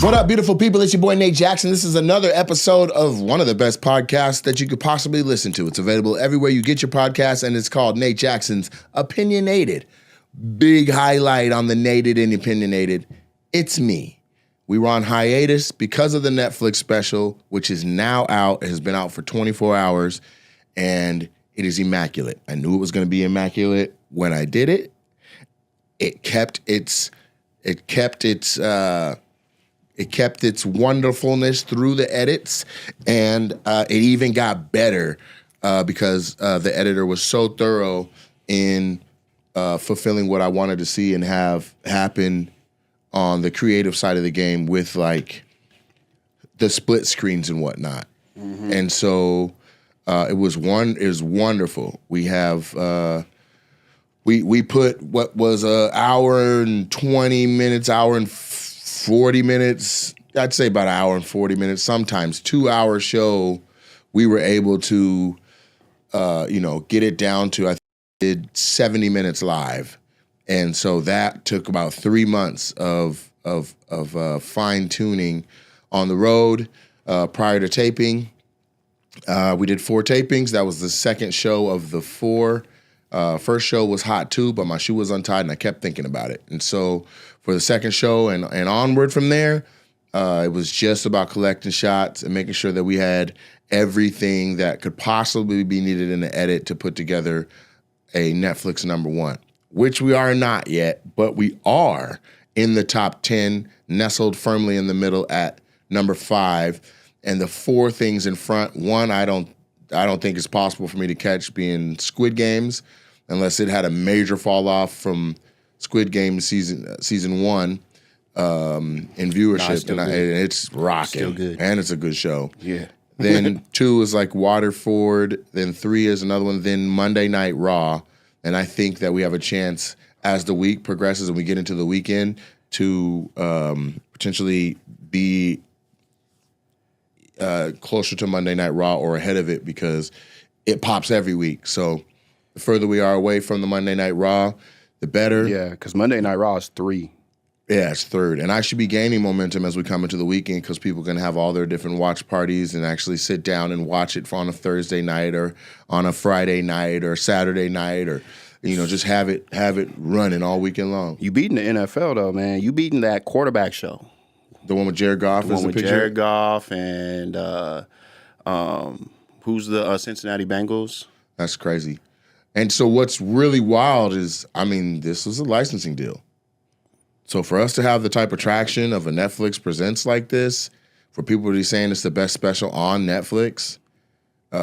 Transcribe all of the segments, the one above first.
What up, beautiful people? It's your boy, Nate Jackson. This is another episode of one of the best podcasts that you could possibly listen to. It's available everywhere you get your podcasts, and it's called Nate Jackson's OpinioNated. Big highlight on the Nated and Opinionated. It's me. We were on hiatus because of the Netflix special, which is now out. It has been out for 24 hours, and it is immaculate. I knew it was going to be immaculate when I did it. It kept its wonderfulness through the edits, and it even got better because the editor was so thorough in fulfilling what I wanted to see and have happen on the creative side of the game with like the split screens and whatnot. Mm-hmm. And so it was wonderful. We have we put what was an hour and 20 minutes, hour and 40 minutes, I'd say about an hour and 40 minutes, sometimes 2-hour show. We were able to, get it down to, I did 70 minutes live. And so that took about 3 months of fine tuning on the road prior to taping. We did 4 tapings. That was the second show of the 4. First show was hot too, but my shoe was untied and I kept thinking about it. And so for the second show and onward from there, it was just about collecting shots and making sure that we had everything that could possibly be needed in the edit to put together a Netflix #1, which we are not yet, but we are in the top 10, nestled firmly in the middle at number 5. And the 4 things in front, one, I don't think it's possible for me to catch being Squid Games, unless it had a major fall off from Squid Game season 1 in viewership, and it's rocking. Still good. And it's a good show. Yeah. Then 2 is like Waterford. Then 3 is another one. Then Monday Night Raw. And I think that we have a chance as the week progresses and we get into the weekend to potentially be closer to Monday Night Raw or ahead of it because it pops every week. So the further we are away from the Monday Night Raw, the better. Yeah, because Monday Night Raw is 3. Yeah, it's 3rd. And I should be gaining momentum as we come into the weekend because people can have all their different watch parties and actually sit down and watch it on a Thursday night or on a Friday night or Saturday night or, just have it running all weekend long. You beating the NFL, though, man. You beating that quarterback show. The one with Jared Goff is the picture? Jared Goff and who's the Cincinnati Bengals? That's crazy. And so what's really wild is, this was a licensing deal. So for us to have the type of traction of a Netflix Presents like this, for people to be saying it's the best special on Netflix,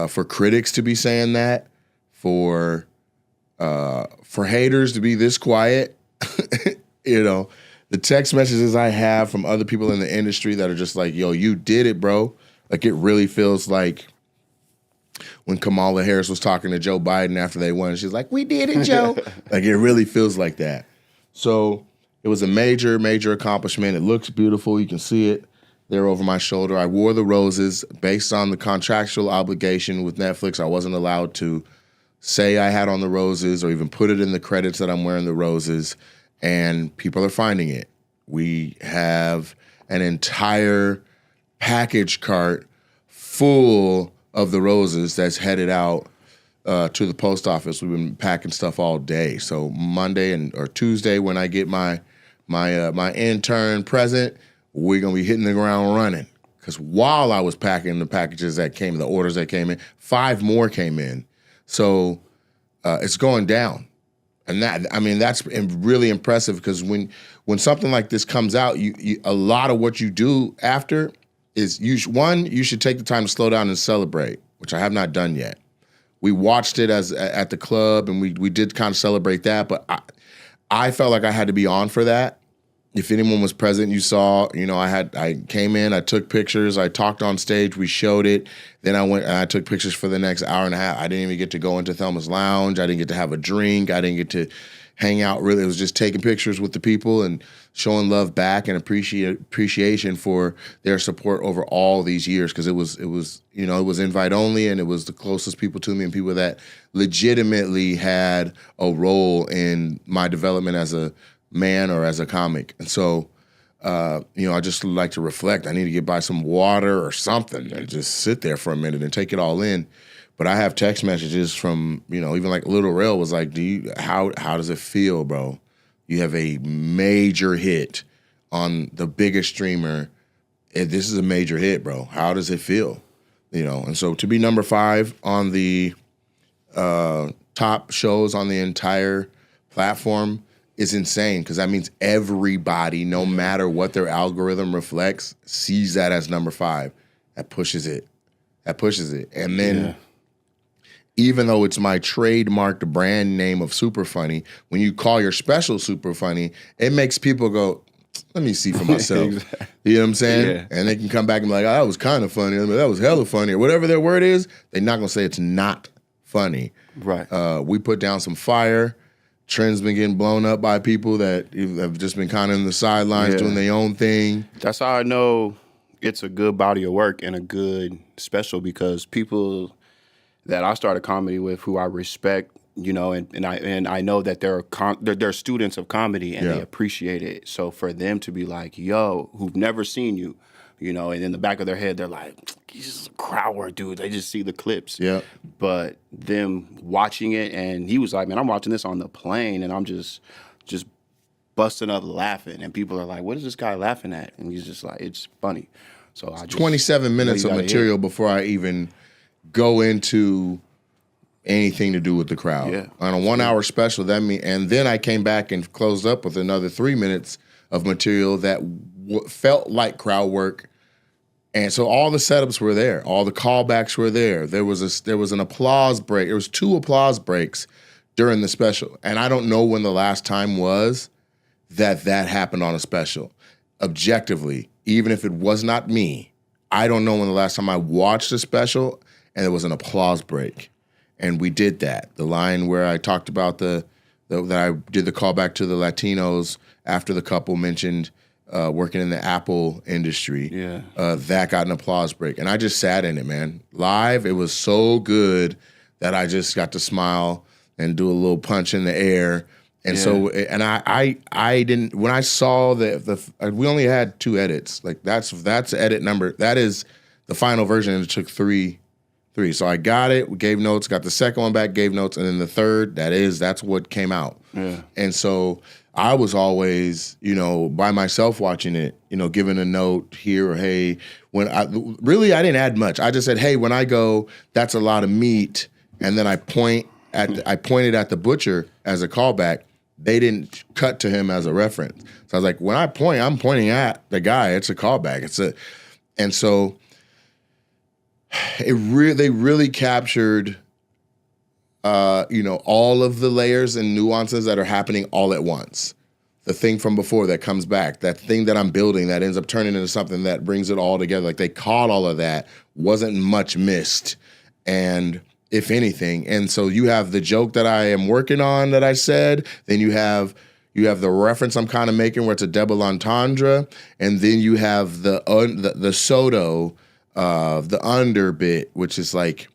for critics to be saying that, for haters to be this quiet, the text messages I have from other people in the industry that are just like, yo, you did it, bro. Like it really feels like when Kamala Harris was talking to Joe Biden after they won, she's like, we did it, Joe. Like it really feels like that. So it was a major, major accomplishment. It looks beautiful. You can see it there over my shoulder. I wore the roses based on the contractual obligation with Netflix. I wasn't allowed to say I had on the roses or even put it in the credits that I'm wearing the roses, and people are finding it. We have an entire package cart full of the roses that's headed out to the post office. We've been packing stuff all day. So Monday or Tuesday when I get my intern present, we're gonna be hitting the ground running. Because while I was packing the packages that came, the orders that came in, 5 more came in. So it's going down. And that's really impressive because when something like this comes out, you a lot of what you do after is you should take the time to slow down and celebrate, which I have not done yet. We watched it at the club and we did kind of celebrate that, but I felt like I had to be on for that. If anyone was present, you saw, I came in, I took pictures, I talked on stage, we showed it. Then I went and I took pictures for the next hour and a half. I didn't even get to go into Thelma's Lounge. I didn't get to have a drink. I didn't get to hang out really. It was just taking pictures with the people and showing love back and appreciation for their support over all these years, because it was invite only, and it was the closest people to me and people that legitimately had a role in my development as a man or as a comic. And so I just like to reflect. I need to get by some water or something and just sit there for a minute and take it all in. But I have text messages from, even like Little Rail was like, how does it feel, bro? You have a major hit on the biggest streamer. This is a major hit, bro. How does it feel? And so to be number 5 on the top shows on the entire platform is insane, because that means everybody, no matter what their algorithm reflects, sees that as number 5. That pushes it. And then even though it's my trademarked brand name of Super Funny, when you call your special Super Funny, it makes people go, let me see for myself. Exactly. You know what I'm saying? Yeah. And they can come back and be like, oh, that was kind of funny. I mean, that was hella funny. Or whatever their word is, they're not going to say it's not funny. Right. We put down some fire. Trend's been getting blown up by people that have just been kind of in the sidelines doing their own thing. That's how I know it's a good body of work and a good special, because people that I started comedy with who I respect, and I know that they're students of comedy and they appreciate it. So for them to be like, yo, who've never seen you, and in the back of their head, they're like, he's just a crowd work dude. They just see the clips. Yeah. But them watching it, and he was like, man, I'm watching this on the plane and I'm just busting up laughing. And people are like, what is this guy laughing at? And he's just like, it's funny. So 27 minutes of material before I even go into anything to do with the crowd. Yeah. On a 1 hour special, and then I came back and closed up with another 3 minutes of material that felt like crowd work. And so all the setups were there. All the callbacks were there. There was an applause break. There was 2 applause breaks during the special. And I don't know when the last time was that happened on a special. Objectively, even if it was not me, I don't know when the last time I watched a special and there was an applause break. And we did that. The line where I talked about that I did the callback to the Latinos after the couple mentioned working in the Apple industry. Yeah. That got an applause break. And I just sat in it, man. Live, it was so good that I just got to smile and do a little punch in the air. And so, and I didn't, when I saw we only had 2 edits. Like that's edit number. That is the final version, and it took three. So I got it, gave notes, got the second one back, gave notes, and then the third, that's what came out. Yeah. And so I was always, by myself watching it, giving a note here or hey, I didn't add much. I just said, hey, when I go, that's a lot of meat, and then I pointed at the butcher as a callback. They didn't cut to him as a reference. So I was like, when I point, I'm pointing at the guy. It's a callback. And so they really captured, all of the layers and nuances that are happening all at once. The thing from before that comes back, that thing that I'm building that ends up turning into something that brings it all together. Like they caught all of that, wasn't much missed, and if anything. And so you have the joke that I am working on that I said, then you have the reference I'm kind of making where it's a double entendre, and then you have the Soto, the under bit, which is like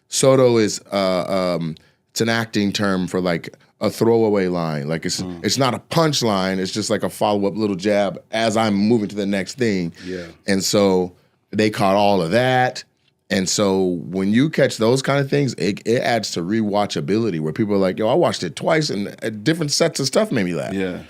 Soto is it's an acting term for like a throwaway line. Like it's not a punch line, it's just like a follow-up little jab as I'm moving to the next thing. Yeah. And so they caught all of that. And so when you catch those kind of things, it adds to rewatchability where people are like, yo, I watched it twice and different sets of stuff made me laugh. Yeah.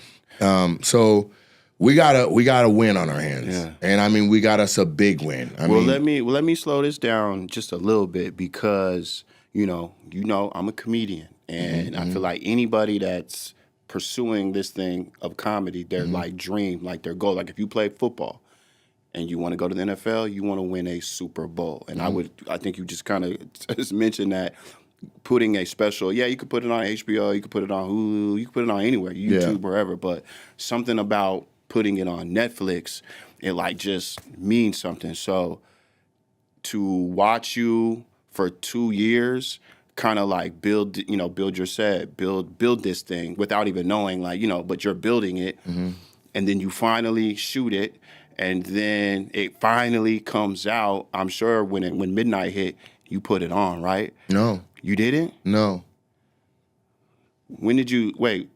So we got a win on our hands. Yeah. And I mean, we got us a big win. Let me slow this down just a little bit, because I'm a comedian, and I feel like anybody that's pursuing this thing of comedy, their like dream, like their goal, like if you play football and you want to go to the NFL, you want to win a Super Bowl. And I think you just kind of just mentioned that putting a special, you could put it on HBO, you could put it on Hulu, you could put it on anywhere, YouTube, wherever, but something about putting it on Netflix, it like just means something. So to watch you for 2 years kind of like build your set, build this thing without even knowing, like, but you're building it, and then you finally shoot it, and then it finally comes out. I'm sure when midnight hit, you put it on, right? No. You didn't? No. When did you wait?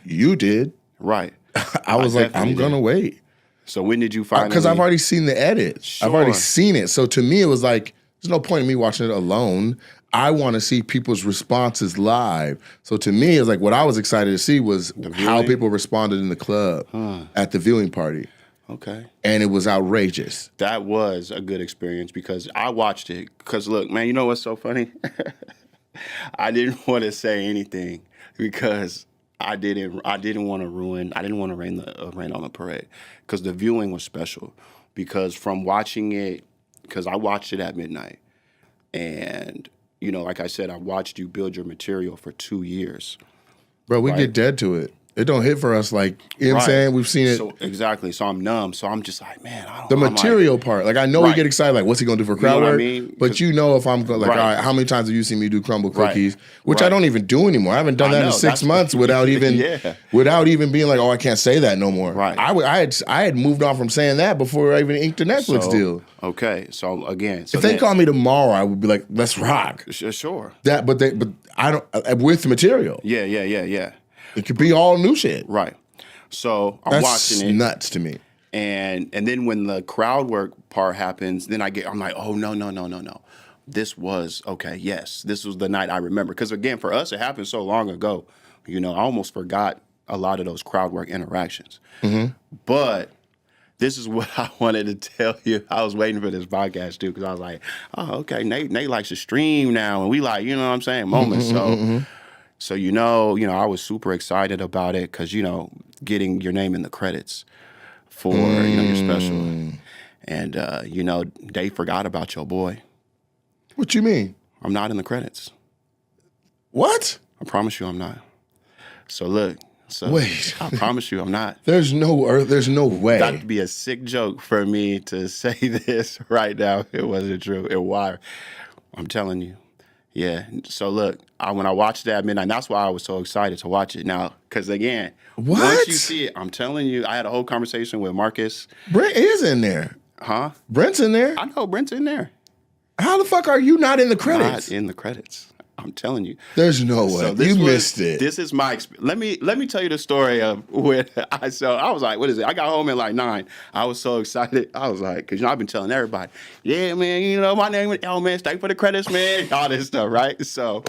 You did. Right. I was like, I'm gonna wait. So when did you finally? Because I've already seen the edit. Sure. I've already seen it. So to me, it was like, there's no point in me watching it alone. I want to see people's responses live. So to me, it's like what I was excited to see was how people responded in the club at the viewing party. Okay. And it was outrageous. That was a good experience because I watched it. Because look, man, you know what's so funny? I didn't want to say anything because I didn't want to rain on the parade because the viewing was special. Because from watching it, because I watched it at midnight, and you know, like I said, I watched you build your material for 2 years. Bro, we get dead to it. It don't hit for us like, you know what I'm saying? We've seen it. So, exactly. So I'm numb. So I'm just like, man, I don't The know. material part. Like, I know we get excited, like, what's he going to do for crowd know what I work? mean? But you know if I'm, like, all right, how many times have you seen me do crumble cookies? Which I don't even do anymore. I haven't done that in 6 months without even without even being like, oh, I can't say that no more. Right. I had moved on from saying that before I even inked the Netflix deal. Okay. So, again. If they call me tomorrow, I would be like, let's rock. Sure. But I don't, with the material. Yeah. It could be all new shit. Right. So I'm watching it. That's nuts to me. And then when the crowd work part happens, then I'm like, oh, no. This was, okay, yes, this was the night I remember. Because again, for us, it happened so long ago. You know, I almost forgot a lot of those crowd work interactions. Mm-hmm. But this is what I wanted to tell you. I was waiting for this podcast too, because I was like, oh, okay, Nate likes to stream now. And we like, you know what I'm saying, moments. So, you know, I was super excited about it because, you know, getting your name in the credits for, you know, your special. And, you know, they forgot about your boy. What you mean? I'm not in the credits. What? I promise you I'm not. So, look. Wait. I promise you I'm not. There's no way. That'd be a sick joke for me to say this right now. It wasn't true. And why? I'm telling you. Yeah. So look, when I watched that at midnight, that's why I was so excited to watch it now. Because again, once you see it, I'm telling you, I had a whole conversation with Marcus. Brent is in there. Huh? Brent's in there. I know Brent's in there. How the fuck are you not in the credits? Not in the credits. I'm telling you. There's no way. You missed it. This is my experience. Let me tell you the story of when I was like, what is it? I got home at like 9. I was so excited. I was like, because, you know, I've been telling everybody, yeah, man, you know, my name is, oh, man, thank you for the credits, man, all this stuff, right? So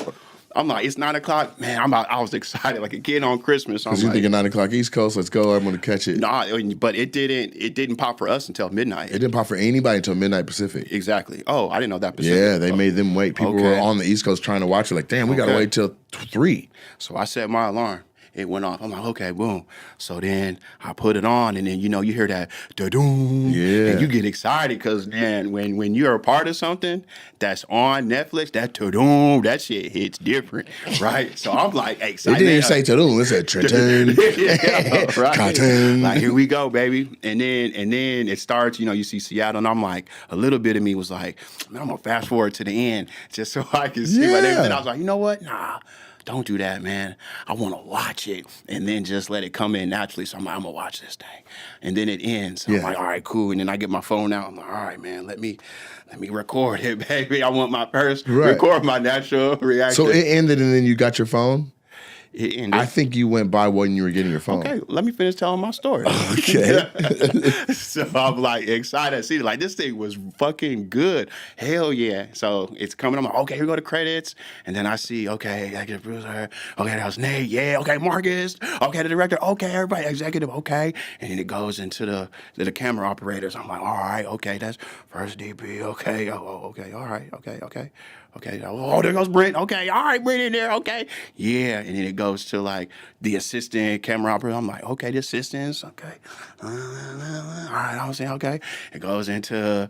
I'm like, it's 9 o'clock. Man, I was excited like a kid on Christmas. Because you're thinking 9 o'clock East Coast, let's go, I'm going to catch it. Nah, but it didn't pop for us until midnight. It didn't pop for anybody until midnight Pacific. Exactly. Oh, I didn't know that Pacific. Yeah, they made them wait. People were on the East Coast trying to watch it like, damn, we got to wait till 3. So I set my alarm. It went off. I'm like, okay, boom. So then I put it on, and then, you know, you hear that da-doom. Yeah. And you get excited because, man, when you're a part of something that's on Netflix, that da-doom, that shit hits different, right? So I'm like excited. It didn't say da-doom. It said tra-tun. Yeah, right? Cartoon. Like, here we go, baby. And then it starts, you know, you see Seattle, and I'm like, a little bit of me was like, man, I'm going to fast forward to the end just so I can see what everything. I was like, you know what? Nah. Don't do that, man. I want to watch it and then just let it come in naturally. So I'm like, I'm going to watch this thing. And then it ends. I'm like, all right, cool. And then I get my phone out. I'm like, all right, man, let me record it, baby. I want my first record my natural reaction. So it ended and then you got your phone? It ended. I think you went by when you were getting your phone. Okay, let me finish telling my story. Okay. So I'm like excited. See, like this thing was fucking good. Hell yeah. So it's coming. I'm like, okay, here go the credits. And then I see, okay, executive producer. Okay, that was Nate. Yeah. Okay, Marcus. Okay, the director. Okay, everybody, executive. Okay. And then it goes into the camera operators. I'm like, all right, okay, that's first DP. Okay. Oh, okay. All right. Okay. Okay, oh, there goes Brent. Okay, all right, Brent in there. Okay, yeah, and then it goes to like the assistant camera operator. I'm like, okay, the assistants. Okay, all right, I was saying, okay. It goes into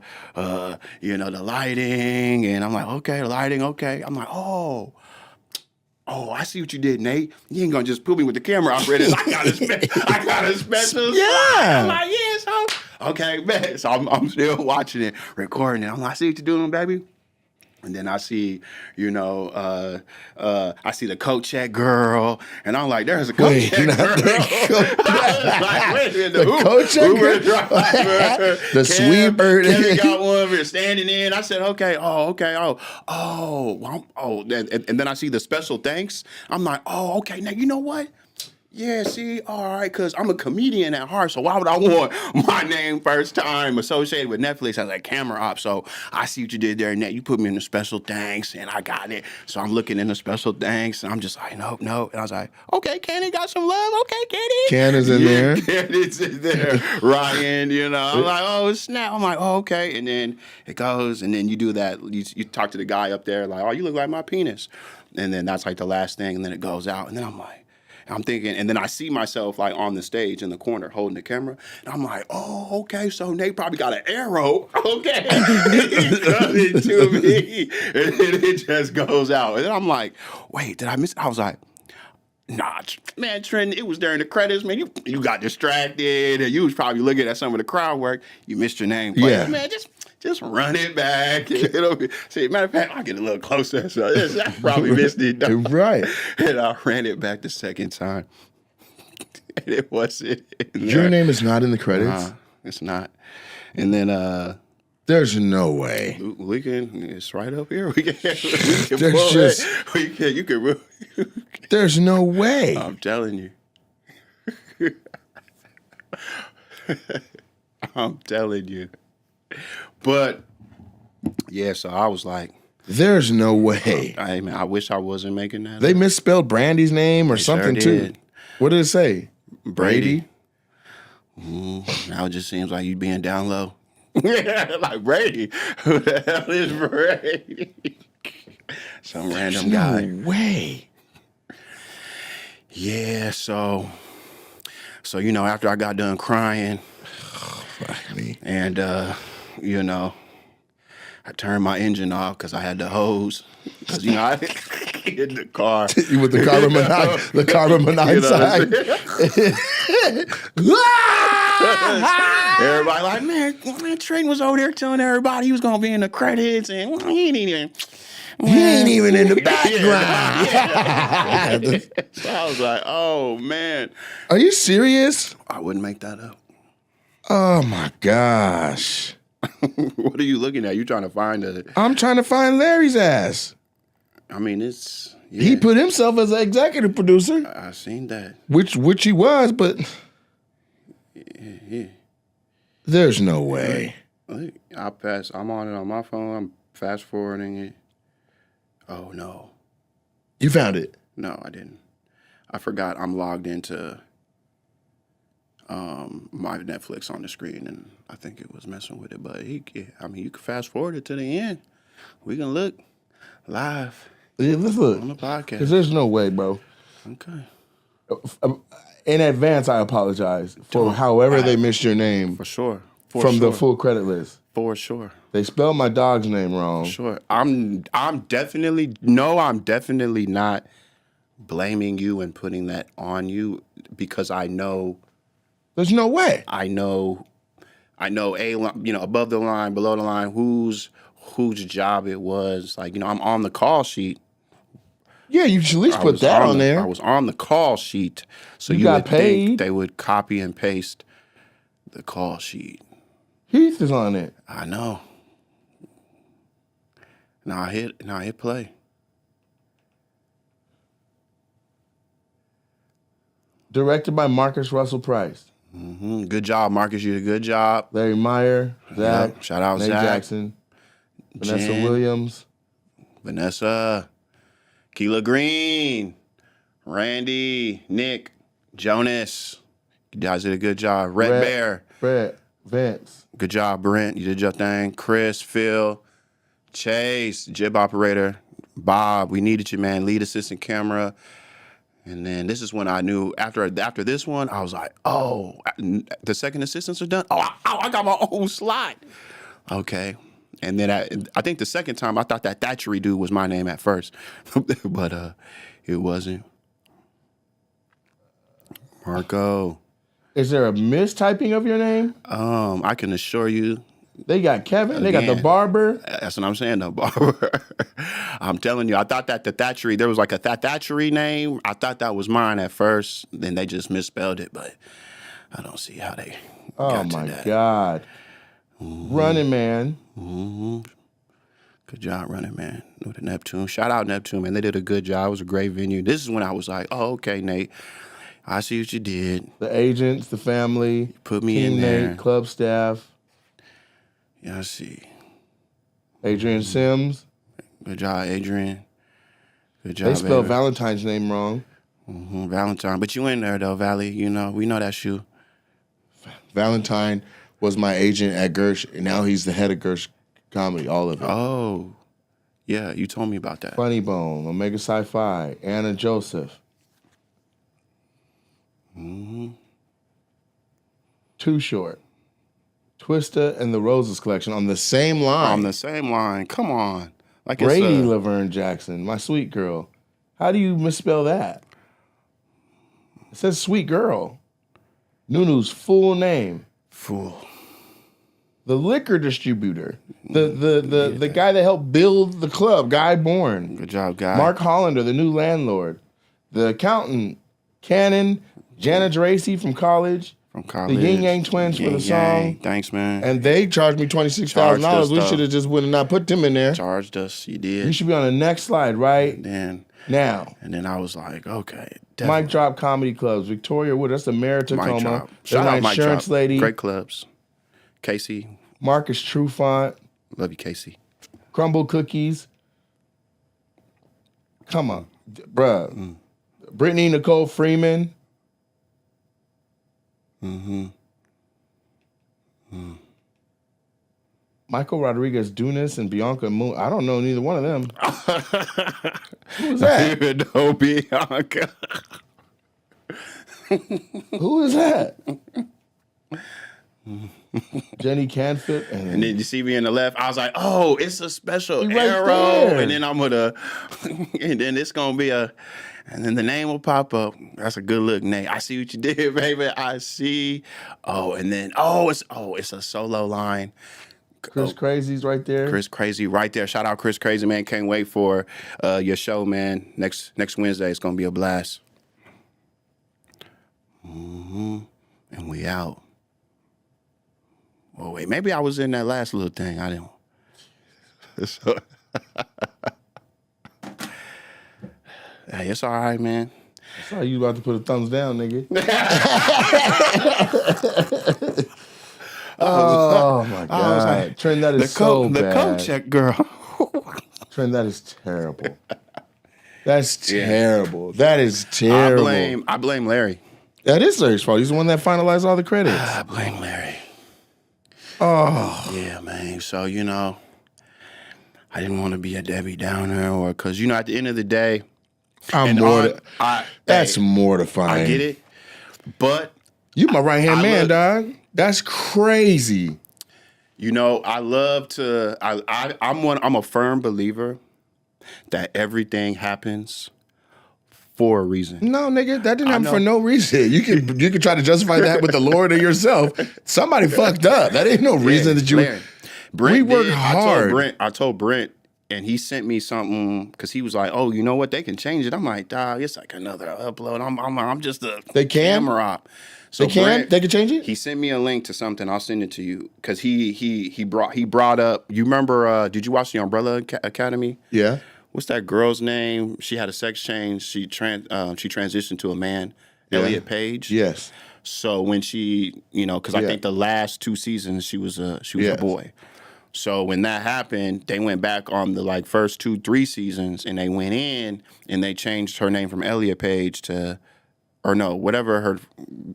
you know, the lighting, and I'm like, okay, the lighting. Okay, I'm like, oh, I see what you did, Nate. You ain't gonna just put me with the camera operator. I got a special. Yeah. I'm like, yeah, so okay, man. So I'm still watching it, recording it. I'm like, I see what you're doing, baby. And then I see, you know, I see the coat check girl, and I'm like, there's a coat check girl. Like, wait a minute, the coat check Uber girl? driver, The sweeper. Kevin got one of it standing in. I said, okay, and then I see the special thanks. I'm like, oh, okay, now you know what? Yeah, see, all right, because I'm a comedian at heart, so why would I want my name first time associated with Netflix as a camera op? So I see what you did there, and that you put me in the special thanks, and I got it. So I'm looking in the special thanks, and I'm just like, nope, nope. And I was like, okay, Kenny got some love. Okay, Kenny. Ken is in there. Kenny's in there. Ryan, you know. I'm like, oh, snap. I'm like, oh, okay. And then it goes, and then you do that. You talk to the guy up there, like, oh, you look like my penis. And then that's like the last thing, and then it goes out, and then I'm like, I'm thinking, and then I see myself like on the stage in the corner holding the camera, and I'm like, oh, okay, so Nate probably got an arrow, okay, coming to me, and then it just goes out, and then I'm like, wait, did I miss? I was like, nah, man, Trent, it was during the credits, man. You got distracted, and you was probably looking at some of the crowd work. You missed your name, Yeah, man, just run it back. See, matter of fact, I'll get a little closer. So I probably missed it. right. And I ran it back the second time. And it wasn't. Your name is not in the credits? It's not. And then there's no way. we can. It's right up here. We can there's just. You can. There's no way. I'm telling you. I'm telling you. But yeah, so I was like, there's no way. I wish I wasn't making that. They misspelled Brandy's name or something too. What did it say? Brady. Now it just seems like you being down low. Like Brady. Who the hell is Brady? Some random guy. No way. Yeah, so you know, after I got done crying, and you know, I turned my engine off because I had the hose. Because, you know, I hit the car. You with the carbon monoxide. Everybody like, man, Trayton was over there telling everybody he was going to be in the credits. And he ain't even in the background. Yeah. So I was like, oh, man. Are you serious? I wouldn't make that up. Oh, my gosh. What are you looking at? You trying to find it? I'm trying to find Larry's ass. I mean, it's... Yeah. He put himself as an executive producer. I seen that. Which he was, but... Yeah. There's no way. I'm on it on my phone. I'm fast forwarding it. Oh, no. You found it? No, I didn't. I forgot I'm logged into my Netflix on the screen, and I think it was messing with it. But you can fast forward it to the end. We can look live Let's look on the podcast. Because there's no way, bro. Okay. In advance, I apologize for however they missed your name. For sure. The full credit list. For sure. They spelled my dog's name wrong. For sure. I'm definitely not blaming you and putting that on you because I know. There's no way. I know above the line, below the line, whose job it was. Like, I'm on the call sheet. Yeah, you should at least put that on there. I was on the call sheet. So you got would paid. think they would copy and paste the call sheet. Heath is on it. I know. Now I hit play. Directed by Marcus Russell Price. Mm-hmm. Good job, Marcus. You did a good job. Larry Meyer, Zach. Yep. Shout out Nate Zach. Jackson. Vanessa Jen. Williams. Vanessa. Keela Green. Randy. Nick. Jonas. You guys did a good job. Red Bear. Brett. Vince. Good job, Brent. You did your thing. Chris, Phil, Chase, Jib Operator, Bob. We needed you, man. Lead assistant camera. And then this is when I knew after this one, I was like, oh, the second assistants are done. Oh, I got my own slot. Okay. And then I think the second time I thought that Thatchery dude was my name at first, but it wasn't. Marco. Is there a mistyping of your name? I can assure you. They got Kevin. They got the barber. That's what I'm saying, the barber. I'm telling you, I thought that the Thatchery, there was like a Thatchery name. I thought that was mine at first. Then they just misspelled it, but I don't see how they got to that. Oh, my God. Mm-hmm. Running Man. Mm-hmm. Good job, Running Man. With the Neptune. Shout out Neptune, man. They did a good job. It was a great venue. This is when I was like, oh, okay, Nate. I see what you did. The agents, the family, Put me in there. teammate, club staff, Yeah, I see. Adrian Sims. Good job, Adrian. Good job, They spelled baby. Valentine's name wrong. Valentine. But you in there, though, Valley. You know, we know that's you. Valentine was my agent at Gersh, and now he's the head of Gersh Comedy, all of it. Oh, yeah, you told me about that. Funny Bone, Omega Sci-Fi, Anna Joseph. Too Short. Twista and the Roses Collection on the same line. On the same line. Come on. Like it's Brady Laverne Jackson, my sweet girl. How do you misspell that? It says sweet girl. Nunu's full name. Fool. The liquor distributor. The guy that helped build the club, Guy Bourne. Good job, guy. Mark Hollander, the new landlord. The accountant, Cannon, Jana Dracy from college. From college. The Yin Yang Twins for the song. Thanks, man. And they charged me $26,000. We should have just went and not put them in there. Charged us. You did. You should be on the next slide right now. And then I was like, okay. Definitely. Mike Drop Comedy Clubs. Victoria Wood, that's the mayor of Mike Tacoma. Drop. That's Shout my out Mike insurance Drop. lady. Great clubs. Casey. Marcus Trufant. Love you, Casey. Crumble Cookies. Come on. Bruh. Brittany Nicole Freeman. Michael Rodriguez Dunas and Bianca Moon. I don't know neither one of them. Who is that? Even though Bianca. Who is that? Jenny Canfit. And then you see me in the left. I was like, oh, it's a special Right arrow. there. And then I'm gonna, and then it's gonna be and then the name will pop up. That's a good look, Nate. I see what you did, baby. I see. Oh, and then it's a solo line. Chris Crazy's right there. Chris Crazy right there. Shout out Chris Crazy, man. Can't wait for your show, man. Next Wednesday, it's gonna be a blast. And we out. Oh wait, maybe I was in that last little thing. I didn't. Hey, it's all right, man. I saw you about to put a thumbs down, nigga. Oh my God. Like, Trent, that is so bad. The coat check, girl. Trent, that is terrible. That's terrible. That is terrible. I blame Larry. That is Larry's fault. He's the one that finalized all the credits. I blame Larry. Oh. Yeah, man. So, I didn't want to be a Debbie Downer because, at the end of the day, that's mortifying. I get it. But you my right-hand man, dog. That's crazy. I love to I'm a firm believer that everything happens for a reason. No, nigga, that didn't happen for no reason. You can try to justify that with the Lord or yourself. Somebody fucked up. That ain't no reason that you. Brent we worked hard. I told Brent, and he sent me something because he was like, "Oh, you know what? They can change it." I'm like, "Dog, it's like another upload. I'm just a camera op." So they can change it. He sent me a link to something. I'll send it to you because he brought up. You remember? Did you watch the Umbrella Academy? Yeah. What's that girl's name? She had a sex change. She transitioned to a man. Yeah. Elliot Page. Yes. So when she, because I think the last 2 seasons she was a boy. So when that happened, they went back on the first 2-3 seasons, and they went in and they changed her name from Elliot Page to, or no, whatever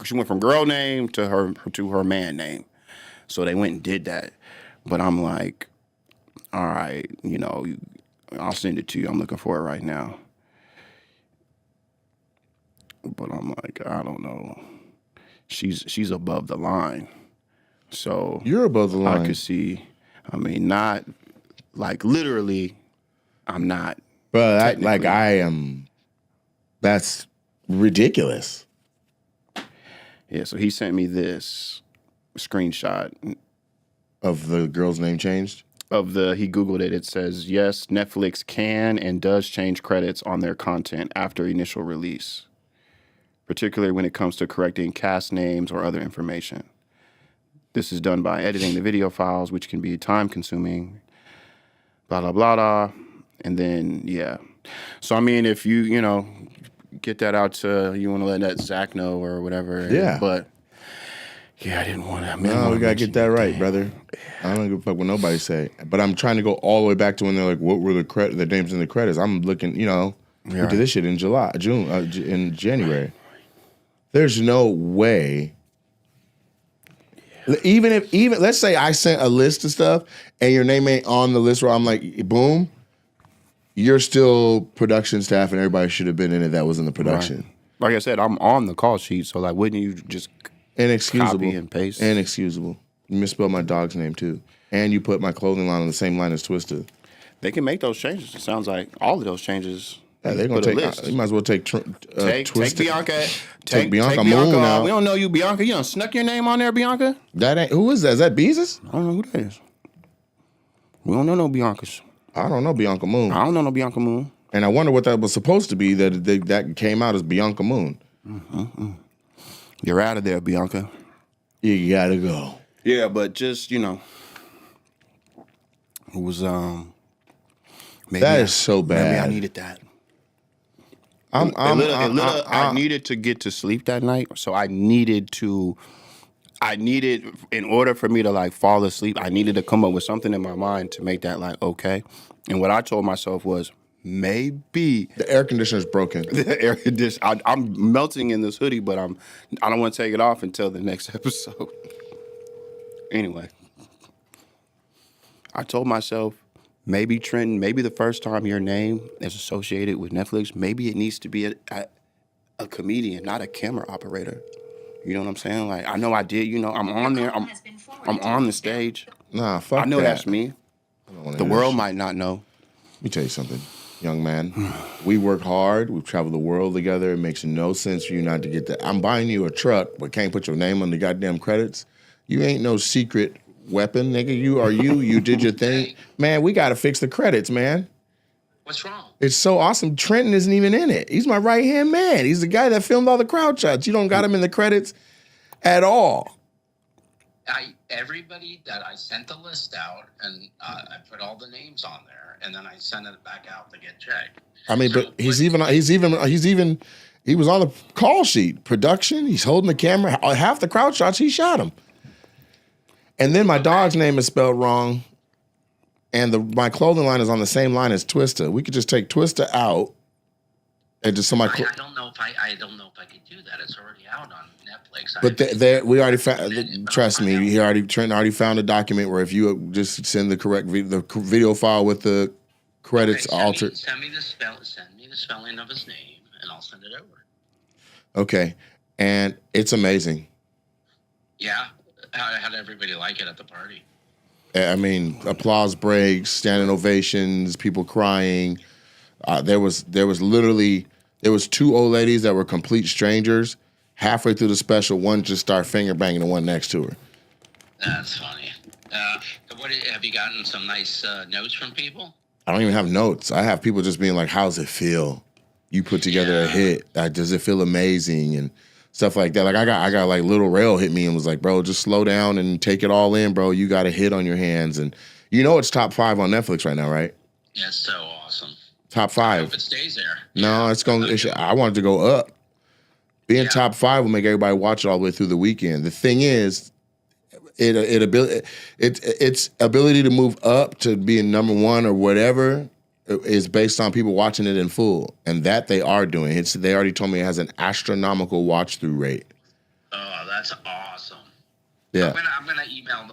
she went from girl name to her man name. So they went and did that. But I'm like, all right, I'll send it to you. I'm looking for it right now. But I'm like, I don't know. She's above the line. So you're above the line. I could see. Not literally. I'm not. But I am. That's ridiculous. Yeah. So he sent me this screenshot of the girl's name changed. He Googled it. It says, yes, Netflix can and does change credits on their content after initial release, particularly when it comes to correcting cast names or other information. This is done by editing the video files, which can be time-consuming, blah, blah, blah, blah. And then, yeah. So, if you, get that out to you. Want to let that Zach know or whatever. Yeah. But yeah, I didn't want to. No, we gotta get that right, brother. I don't give a fuck what nobody say. But I'm trying to go all the way back to when they're like, what were the names in the credits? I'm looking, we did this shit in in January. There's no way. Even let's say I sent a list of stuff and your name ain't on the list where I'm like, boom, you're still production staff and everybody should have been in it that was in the production. Right. Like I said, I'm on the call sheet, so like, wouldn't you just inexcusable copy and paste? Inexcusable. You misspelled my dog's name too, and you put my clothing line on the same line as Twisted. They can make those changes. It sounds like all of those changes. Yeah, they're gonna take. You might as well take take Bianca. Take Bianca Moon now. We don't know you, Bianca. You done snuck your name on there, Bianca. That ain't. Who is that? Is that Beezus? I don't know who that is. We don't know no Biancas. I don't know Bianca Moon. I don't know no Bianca Moon. And I wonder what that was supposed to be. That came out as Bianca Moon. You're out of there, Bianca. You gotta go. Yeah, but just it was maybe that is so bad. Maybe I needed that. I needed to get to sleep that night, so I needed in order for me to like fall asleep, I needed to come up with something in my mind to make that like okay. And what I told myself was maybe the air conditioner's broken. The air conditioner. I'm melting in this hoodie, but I don't want to take it off until the next episode. Anyway, I told myself, maybe Trenton, maybe the first time your name is associated with Netflix, maybe it needs to be a comedian, not a camera operator. You know what I'm saying? Like, I know I did. I'm on there. I'm on the stage. Nah, fuck that. I know that's me. The world might not know. Let me tell you something, young man. We work hard. We've traveled the world together. It makes no sense for you not to get that. I'm buying you a truck, but can't put your name on the goddamn credits. You ain't no secret weapon, nigga. You did your thing. Man, we got to fix the credits, man. What's wrong? It's so awesome. Trenton isn't even in it. He's my right-hand man. He's the guy that filmed all the crowd shots. You don't got him in the credits at all. Everybody that I sent the list out, and I put all the names on there, and then I sent it back out to get checked. I mean, so, but he was on the call sheet. Production, he's holding the camera. Half the crowd shots, he shot him. And then my dog's name is spelled wrong, and my clothing line is on the same line as Twista. We could just take Twista out, and just somebody. I don't know if I could do that. It's already out on Netflix. But we already found. Trust me, Trent already found a document where if you just send the correct video file with the credits altered. Send me the spelling of his name, and I'll send it over. Okay, and it's amazing. Yeah. How did everybody like it at the party? I mean, applause breaks, standing ovations, people crying. There was two old ladies that were complete strangers. Halfway through the special, one just started finger banging the one next to her. That's funny. Have you gotten some nice notes from people? I don't even have notes. I have people just being like, "How's it feel? You put together a hit. Does it feel amazing?" And stuff like that. Like I got like Little Rail hit me and was like, "Bro, just slow down and take it all in, bro. You got a hit on your hands." And it's top 5 on Netflix right now, right? Yeah, it's so awesome. Top 5. I hope it stays there. No, I want it to go up. Being top 5 will make everybody watch it all the way through the weekend. The thing is, its ability to move up to being number 1 or whatever is based on people watching it in full, and that they are doing. They already told me it has an astronomical watch through rate. Oh, that's awesome. Yeah, I'm gonna email.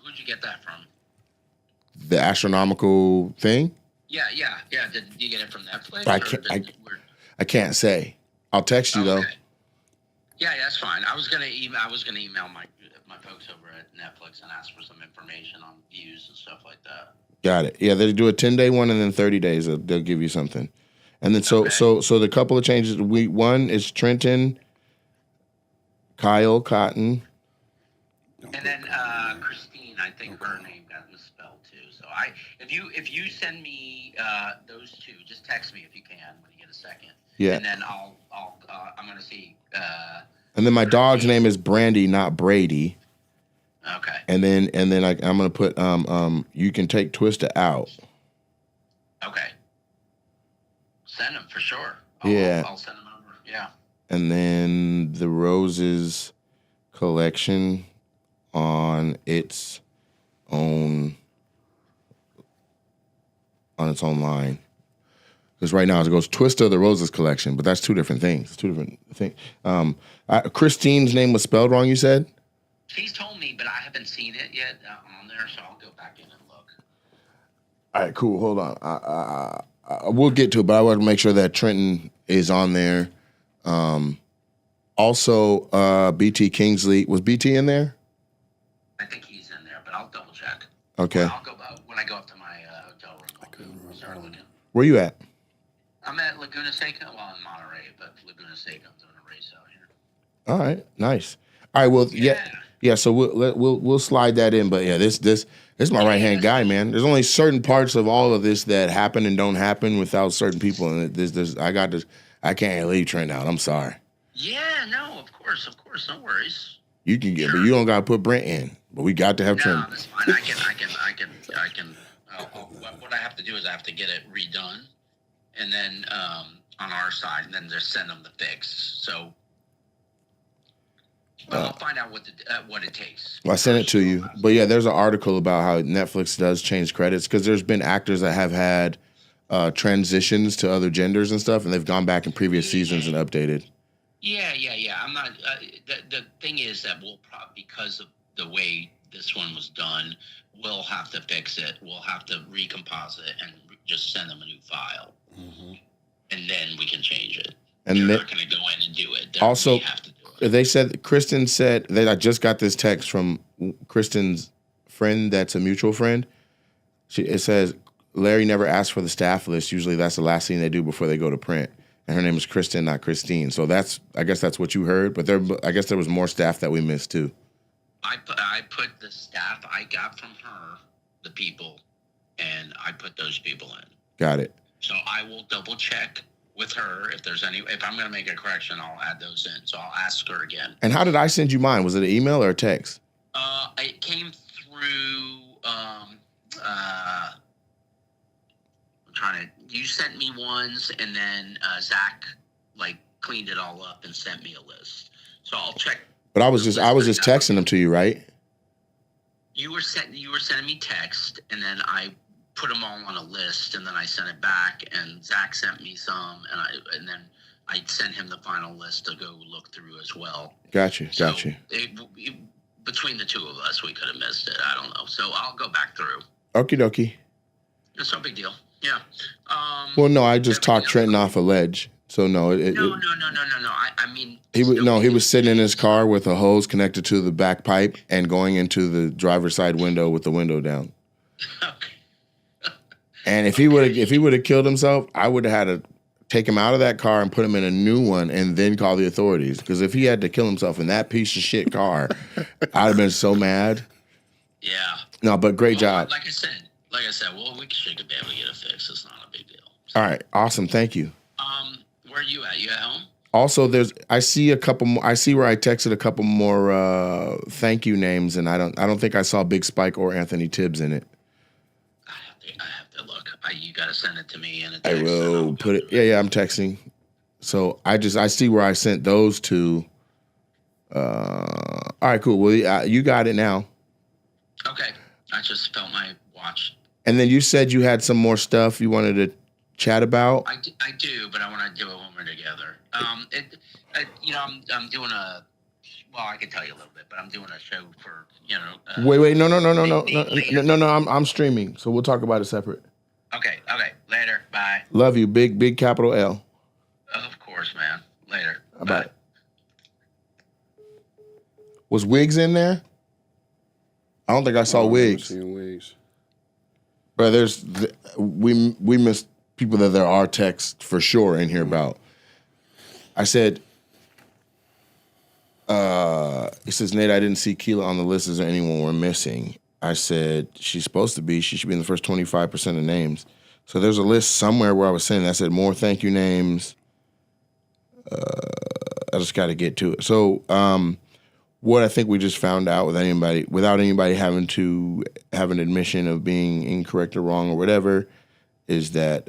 Who'd you get that from? The astronomical thing. Yeah. Did you get it from Netflix? I can't say. I'll text you though. Yeah, that's fine. I was gonna email my folks over at Netflix and ask for some information on views and stuff like that. Got it. Yeah, they do a 10-day one, and then 30 days they'll give you something. And then so the couple of changes. One is Trenton, Kyle Cotton, and then Christine. I think her name got misspelled too. So if you send me those two, just text me if you can when you get a second. Yeah. And then I'm gonna see. And then my dog's name is Brandy, not Brady. Okay. And then I'm gonna put you can take Twista out. Okay. Send them for sure. Yeah. I'll send them over. Yeah. And then the Roses collection on its own line. Because right now it goes Twista the Roses collection, but that's two different things. Two different things. Christine's name was spelled wrong, you said? She's told me, but I haven't seen it yet on there, so I'll go back in and look. All right, cool. Hold on. We'll get to it, but I want to make sure that Trenton is on there. Also, BT Kingsley. Was BT in there? I think he's in there, but I'll double check. Okay. I'll go when I go up to my hotel room. I'll start looking. Where you at? I'm at Laguna Seca. Well, in Monterey, but Laguna Seca. I'm doing a race out here. All right, nice. All right, well, yeah. So we'll slide that in, but yeah, this is my right hand guy, man. There's only certain parts of all of this that happen and don't happen without certain people, and I can't leave Trent out. I'm sorry. Yeah, no, of course, no worries. You can get, but you don't got to put Brent in. But we got to have Trent. No, that's fine. I can. What I have to do is I have to get it redone, and then on our side, and then just send them the fix. So. Well, I'll find out what it takes. Well, I sent it to you. But yeah, there's an article about how Netflix does change credits because there's been actors that have had transitions to other genders and stuff, and they've gone back in previous seasons and updated. Yeah. I'm not. The thing is that we'll probably, because of the way this one was done, we'll have to fix it. We'll have to recompose it and just send them a new file, and then we can change it. And they're not going to go in and do it. We have to do it. They said, Kristen said that I just got this text from Kristen's friend that's a mutual friend. It says, Larry never asked for the staff list. Usually that's the last thing they do before they go to print. And her name is Kristen, not Christine. So I guess that's what you heard. But I guess there was more staff that we missed too. I put the staff I got from her, the people, and I put those people in. Got it. So I will double check with her if I'm going to make a correction, I'll add those in. So I'll ask her again. And how did I send you mine? Was it an email or a text? It came through. You sent me ones, and then Zach cleaned it all up and sent me a list. So I'll check. But I was just texting them to you, right? You were sending me text, and then I put them all on a list, and then I sent it back, and Zach sent me some, and then I sent him the final list to go look through as well. Got you. Between the two of us, we could have missed it. I don't know. So I'll go back through. Okie dokie. It's no big deal. Yeah. Well, no, I just talked Trenton off a ledge. So no. No. I mean, he was sitting in his car with a hose connected to the back pipe and going into the driver's side window with the window down. Okay. And if he would have killed himself, I would have had to take him out of that car and put him in a new one and then call the authorities. Because if he had to kill himself in that piece of shit car, I'd have been so mad. Yeah. No, but great job. Like I said, well, we should be able to get it fixed. It's not a big deal. So, all right, awesome. Thank you. Where are you at? You at home? Also, I see a couple more. I see where I texted a couple more thank you names, and I don't think I saw Big Spike or Anthony Tibbs in it. I have to look. You got to send it to me in a text. I will put it. Yeah, I'm texting. So I see where I sent those to. All right, cool. Well, you got it now. Okay. I just felt my watch. And then you said you had some more stuff you wanted to chat about. I do, but I want to do it when we're together. I'm doing a. Well, I can tell you a little bit, but I'm doing a show for Wait, no. I'm streaming, so we'll talk about it separate. Okay. Later. Bye. Love you, big capital L. Of course, man. Later. Bye. Was Wiggs in there? I don't think I saw Wiggs. I've seen Wiggs. But we missed people that there are texts for sure in here about. I said, it says, Nate, I didn't see Keela on the list. Is there anyone we're missing? I said, she's supposed to be. She should be in the first 25% of names. So there's a list somewhere where I was saying, I said, more thank you names. I just got to get to it. So what I think we just found out without anybody having to have an admission of being incorrect or wrong or whatever, is that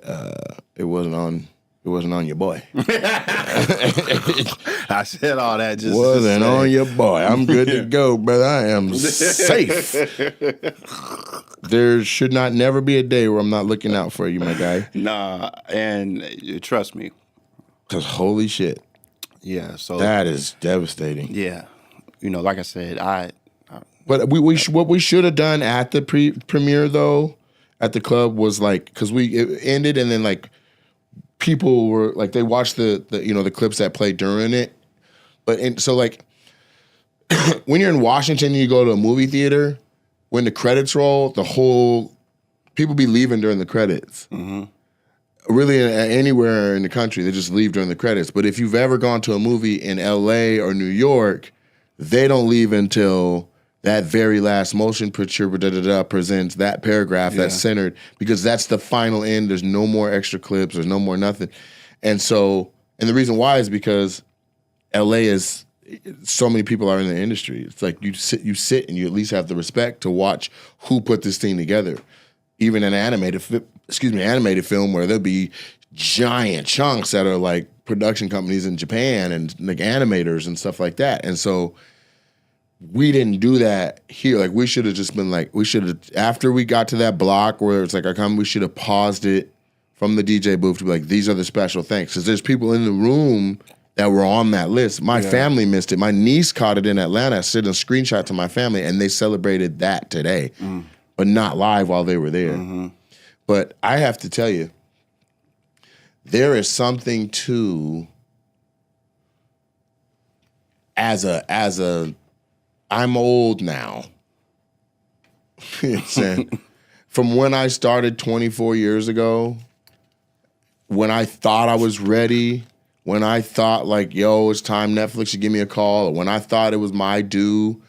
it wasn't It wasn't on your boy. I said all that just wasn't on your boy. I'm good to go, brother. I am safe. There should not never be a day where I'm not looking out for you, my guy. Nah, and trust me. Because holy shit. Yeah, so that is devastating. Yeah. You know, like I said, But what we should have done at the premiere, though, at the club was like, because it ended and then like people were like, they watched the clips that played during it. So like when you're in Washington and you go to a movie theater, when the credits roll, people be leaving during the credits. Mm-hmm. Really anywhere in the country, they just leave during the credits. But if you've ever gone to a movie in LA or New York, they don't leave until that very last motion picture presents that paragraph that's centered, because that's the final end. There's no more extra clips. There's no more nothing. And the reason why is because LA is, so many people are in the industry. It's like you sit and you at least have the respect to watch who put this thing together. Even an animated film where there'll be giant chunks that are like production companies in Japan and like animators and stuff like that. And so we didn't do that here. Like we should have just been like, after we got to that block where it's like we should have paused it from the DJ booth to be like, these are the special thanks. Because there's people in the room that were on that list. My family missed it. My niece caught it in Atlanta. I sent a screenshot to my family and they celebrated that today, but not live while they were there. Mm-hmm. But I have to tell you, there is something to, I'm old now. From when I started 24 years ago, when I thought I was ready, when I thought like, yo, it's time Netflix should give me a call, or when I thought it was my due,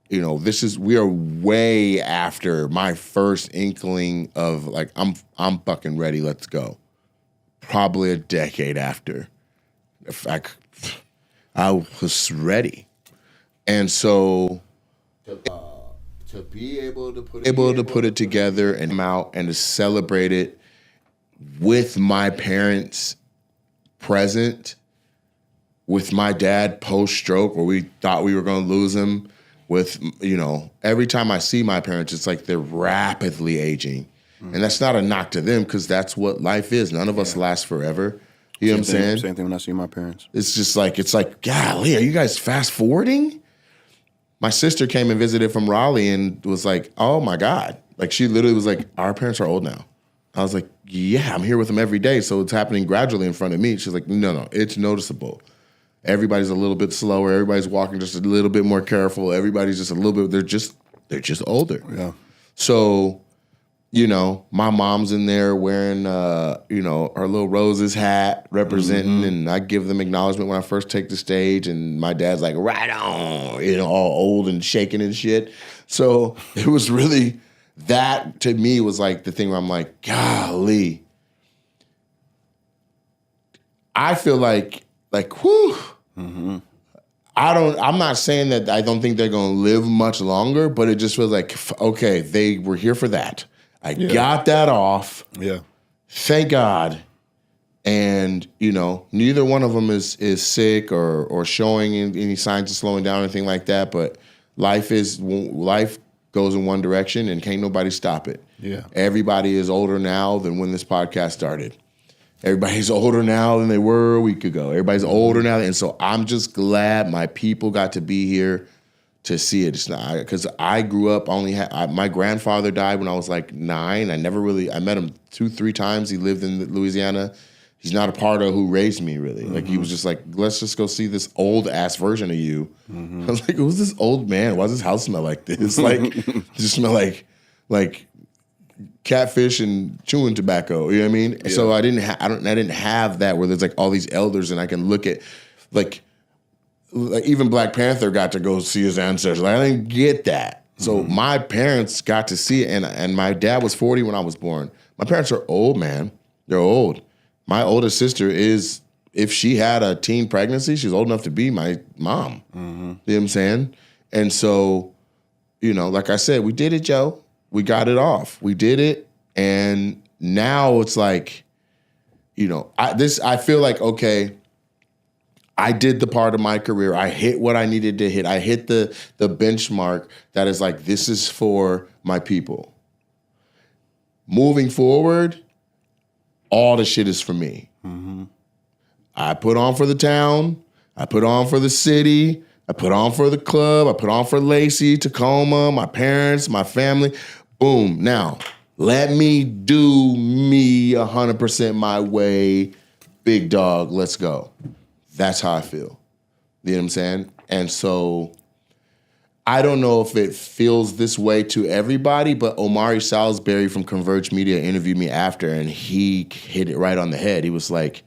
we are way after my first inkling of like, I'm fucking ready, let's go. Probably a decade after. I was ready. And so to be able to put it together and come out and to celebrate it with my parents present, with my dad post-stroke where we thought we were going to lose him, with, every time I see my parents, it's like they're rapidly aging. Mm-hmm. And that's not a knock to them because that's what life is. None of us last forever. You know what I'm saying? Same thing when I see my parents. It's just like, golly, are you guys fast forwarding? My sister came and visited from Raleigh and was like, oh my God. Like she literally was like, our parents are old now. I was like, yeah, I'm here with them every day. So it's happening gradually in front of me. She's like, no, it's noticeable. Everybody's a little bit slower. Everybody's walking just a little bit more careful. Everybody's just a little bit, they're just older. Yeah. So, my mom's in there wearing, her little roses hat representing, and I give them acknowledgement when I first take the stage, and my dad's like, right on, all old and shaking and shit. So it was really, that to me was like the thing where I'm like, golly. I feel like, whew. Mm-hmm. I'm not saying that I don't think they're going to live much longer, but it just feels like, okay, they were here for that. I got that off. Yeah. Thank God. And, neither one of them is sick or showing any signs of slowing down or anything like that. But life goes in one direction and can't nobody stop it. Yeah. Everybody is older now than when this podcast started. Everybody's older now than they were a week ago. Everybody's older now. And so I'm just glad my people got to be here to see it. It's not, because I grew up, my grandfather died when I was like 9. I met him 2-3 times. He lived in Louisiana. He's not a part of who raised me, really. Mm-hmm. Like, he was just like, let's just go see this old-ass version of you. Mm-hmm. I was like, who's this old man? Why does this house smell like this? Like, it just smell like catfish and chewing tobacco. You know what I mean? Yeah. So I didn't have that where there's like all these elders and I can look at like even Black Panther got to go see his ancestors. Like, I didn't get that. So my parents got to see it, and my dad was 40 when I was born. My parents are old, man. They're old. My oldest sister is, if she had a teen pregnancy, she's old enough to be my mom. Mm-hmm. You know what I'm saying? And so, like I said, we did it, Joe. We got it off. We did it, and now it's like, I feel like, okay, I did the part of my career. I hit what I needed to hit. I hit the benchmark that is like, this is for my people. Moving forward, all the shit is for me. Mm-hmm. I put on for the town. I put on for the city. I put on for the club. I put on for Lacey, Tacoma, my parents, my family. Boom. Now, let me do me 100% my way. Big dog, let's go. That's how I feel. You know what I'm saying? And so I don't know if it feels this way to everybody, but Omari Salisbury from Converge Media interviewed me after, and he hit it right on the head. He was like,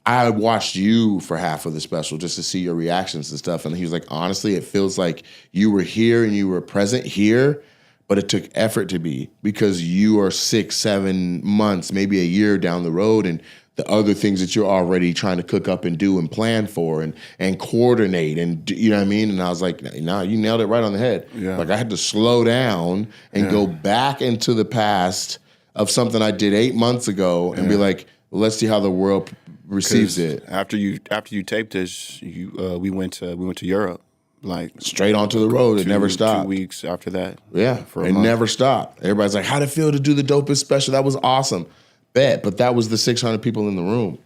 I watched you for half of the special just to see your reactions and stuff. And he was like, honestly, it feels like you were here and you were present here, but it took effort to be, because you are 6, 7 months, maybe a year down the road, and the other things that you're already trying to cook up and do and plan for and coordinate and you know what I mean? And I was like, nah, you nailed it right on the head. Yeah. Like I had to slow down and go back into the past of something I did 8 months ago and be like, let's see how the world receives it. After you taped this, we went to Europe, like straight onto the road. It never stopped. 2 weeks after that. Yeah, it never stopped. Everybody's like, how'd it feel to do the dopest special? That was awesome. Bet, but that was the 600 people in the room.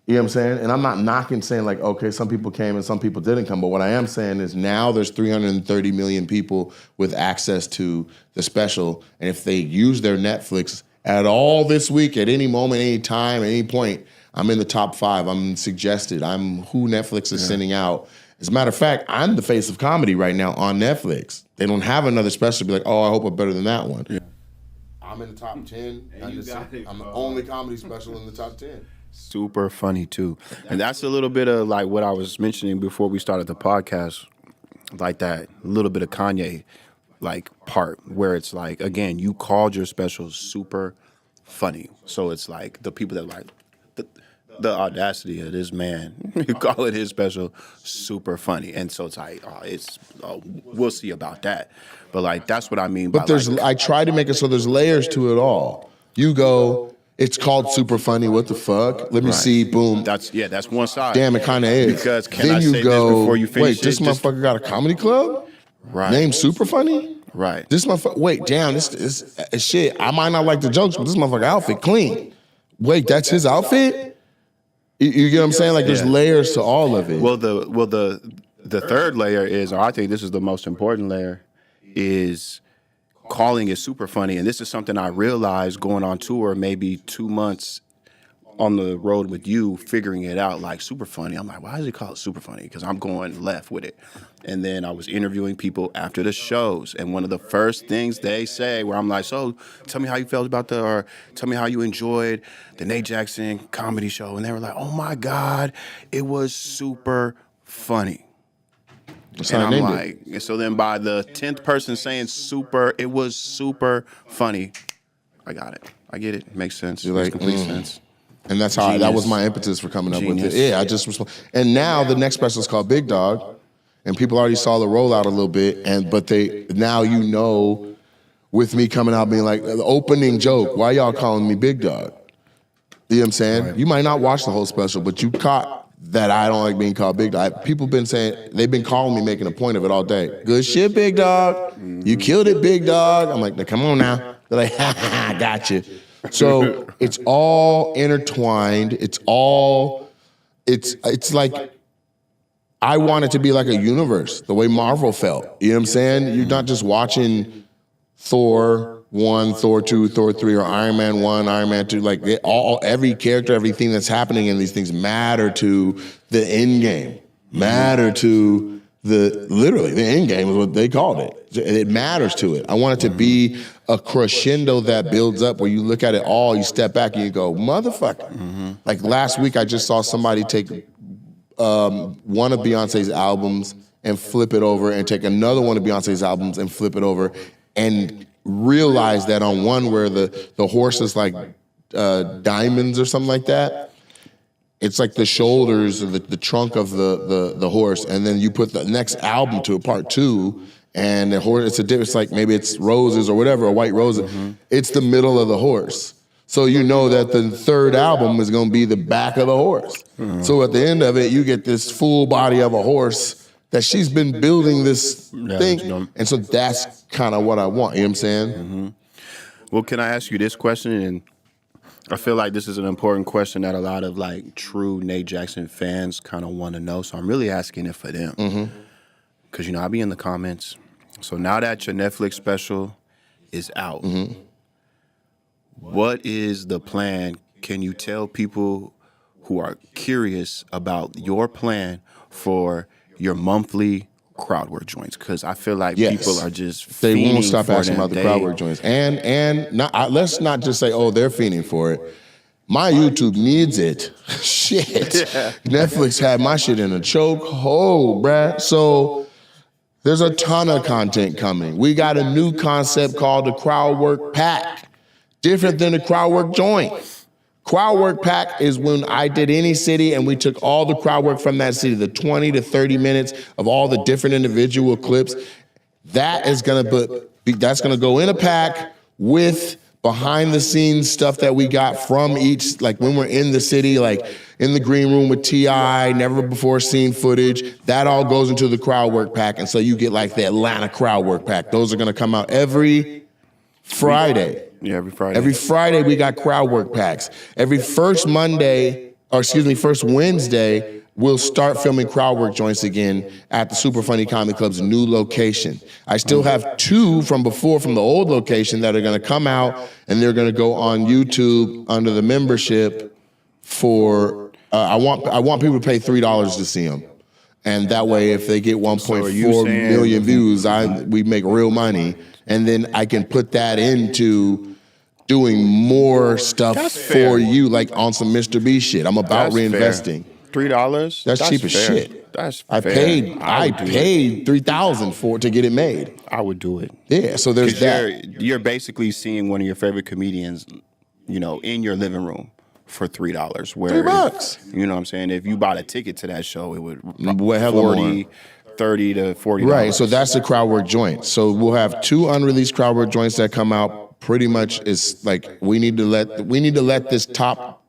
You know what I'm saying? And I'm not knocking, saying like, okay, some people came and some people didn't come. But what I am saying is now there's 330 million people with access to the special. And if they use their Netflix at all this week, at any moment, any time, at any point, I'm in the top 5. I'm suggested. I'm who Netflix is sending out. As a matter of fact, I'm the face of comedy right now on Netflix. They don't have another special to be like, oh, I hope I'm better than that one. Yeah. I'm in the top 10. I'm the only comedy special in the top 10. Super funny, too. And that's a little bit of like what I was mentioning before we started the podcast, like that little bit of Kanye like part where it's like, again, you called your special super funny. So it's like the people that are like, the audacity of this man, you call it his special super funny. And so it's like, we'll see about that. But like, that's what I mean by I try to make it so there's layers to it all. You go, it's called super funny, what the fuck? Let me see, boom. That's one side. Damn, it kind of is. Because then I say this before you finish wait, this motherfucker got a comedy club? Right. Named Super Funny? Right. This motherfucker, wait, damn, this shit. I might not like the jokes, but this motherfucker outfit clean. Wait, that's his outfit? You get what I'm saying? Like there's layers to all of it. Well, the third layer is, or I think this is the most important layer, is calling it super funny. And this is something I realized going on tour, maybe 2 months on the road with you, figuring it out, like super funny. I'm like, why does he call it super funny? Because I'm going left with it. And then I was interviewing people after the shows, and one of the first things they say, where I'm like, so tell me how you felt about or tell me how you enjoyed the Nate Jackson comedy show. And they were like, oh my God, it was super funny. That's and how I'm like, and so then by the 10th person saying it was super funny, I got it. I get it. Makes sense. You're makes like, complete sense. And that's how that was my impetus for coming up with it. Yeah, I just and now the next special is called Big Dog. And people already saw the rollout a little bit, but now with me coming out being like, the opening joke, why y'all calling me Big Dog? You know what I'm saying? Right. You might not watch the whole special, but you caught that I don't like being called Big Dog. People been saying, they've been calling me, making a point of it all day. Good shit, Big Dog. You killed it, Big Dog. I'm like, come on now. They're like, ha, got you. So it's all intertwined. It's like, I want it to be like a universe, the way Marvel felt. You know what I'm saying? You're not just watching Thor 1, Thor 2, Thor 3, or Iron Man 1, Iron Man 2. Like every character, everything that's happening in these things matter to the end game, matter to literally the end game is what they called it. It matters to it. I want it to be a crescendo that builds up where you look at it all, you step back and you go, motherfucker. Mm-hmm. Like last week, I just saw somebody take one of Beyonce's albums and flip it over and take another one of Beyonce's albums and flip it over and realize that on one where the horse is like diamonds or something like that, it's like the shoulders or the trunk of the horse, and then you put the next album to it, part 2, and the horse, it's like maybe it's roses or whatever, or white roses. Mm-hmm. It's the middle of the horse. So you know that the third album is going to be the back of the horse. So at the end of it, you get this full body of a horse that she's been building this thing. And so that's kind of what I want. You know what I'm saying? Well, can I ask you this question? And I feel like this is an important question that a lot of like true Nate Jackson fans kind of want to know. So I'm really asking it for them. Because, I'll be in the comments. So now that your Netflix special is out, what is the plan? Can you tell people who are curious about your plan for your monthly crowd work joints? Because I feel like people are just they won't fiending stop for asking them. about the crowd work joints. And not, let's not just say, oh, they're fiending for it. My YouTube needs it. Shit. Netflix had my shit in a choke hole, bruh. So there's a ton of content coming. We got a new concept called the crowd work pack. Different than the crowd work joint. Crowd work pack is when I did any city and we took all the crowd work from that city, the 20 to 30 minutes of all the different individual clips. That's gonna go in a pack with behind the scenes stuff that we got from each, like when we're in the city, like in the green room with T.I., never before seen footage. That all goes into the crowd work pack. And so you get like the Atlanta crowd work pack. Those are gonna come out every Friday. Yeah, every Friday. Every Friday we got crowd work packs. Every first Wednesday, we'll start filming crowd work joints again at the Super Funny Comedy Club's new location. I still have 2 from before from the old location that are gonna come out and they're gonna go on YouTube under the membership for, I want people to pay $3 to see them. And that way, if they get 1.4 million views, we make real money. And then I can put that into doing more stuff for you, like on some Mr. B shit. I'm about reinvesting. $3? That's cheap as shit. That's I paid $3,000 to get it made. I would do it. Yeah, so there's that. You're basically seeing one of your favorite comedians, in your living room for $3. Where $3. You know what I'm saying? If you bought a ticket to that show, it would $30 to $40. Right, so that's the crowd work joint. So we'll have 2 unreleased crowd work joints that come out. Pretty much is like we need to let this top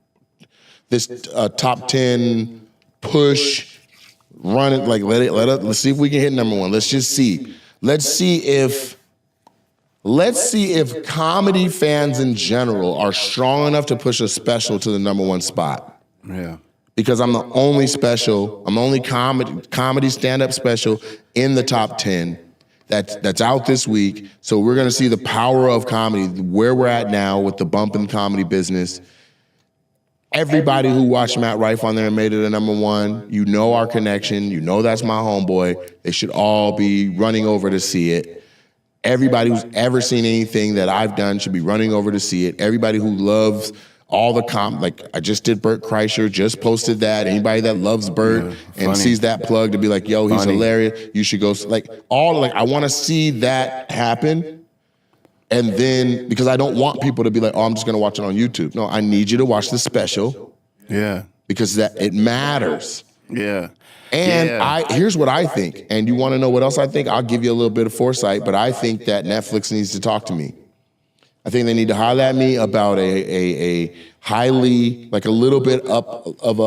10 push run it, like let's see if we can hit number 1. Let's just see. Let's see if comedy fans in general are strong enough to push a special to the number 1 spot. Yeah. Because I'm the only comedy stand-up special in the top 10 that's out this week. So we're gonna see the power of comedy, where we're at now with the bump in comedy business. Everybody who watched Matt Rife on there and made it a number 1, our connection, that's my homeboy. They should all be running over to see it. Everybody who's ever seen anything that I've done should be running over to see it. Everybody who loves all the like I just did Bert Kreischer, just posted that. Anybody that loves Bert and sees that plug to be like, yo, he's hilarious, you should go. I want to see that happen. And then, because I don't want people to be like, oh, I'm just going to watch it on YouTube. No, I need you to watch the special. Yeah. Because it matters. Yeah. And here's what I think. And you want to know what else I think? I'll give you a little bit of foresight, but I think that Netflix needs to talk to me. I think they need to holler at me about a highly, like a little bit up of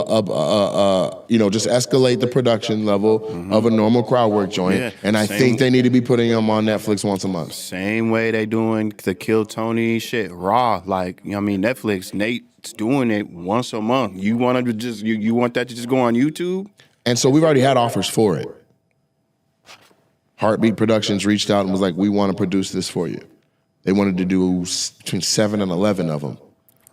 just escalate the production level of a normal crowd work joint. Yeah, and I think they need to be putting them on Netflix once a month. Same way they doing the Kill Tony shit, Raw. Netflix, Nate's doing it once a month. You want to just, you want that to just go on YouTube? And so we've already had offers for it. Heartbeat Productions reached out and was like, we want to produce this for you. They wanted to do between 7 and 11 of them.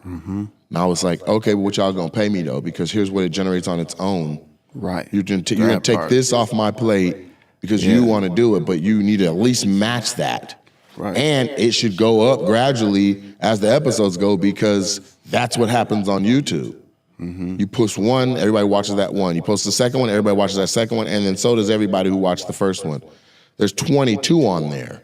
And I was like, okay, well, what y'all gonna pay me though? Because here's what it generates on its own. Right. You're gonna take this off my plate because you want to do it, but you need to at least match that. Right. And it should go up gradually as the episodes go, because that's what happens on YouTube. You post one, everybody watches that one. You post the second one, everybody watches that second one, and then so does everybody who watched the first one. There's 22 on there.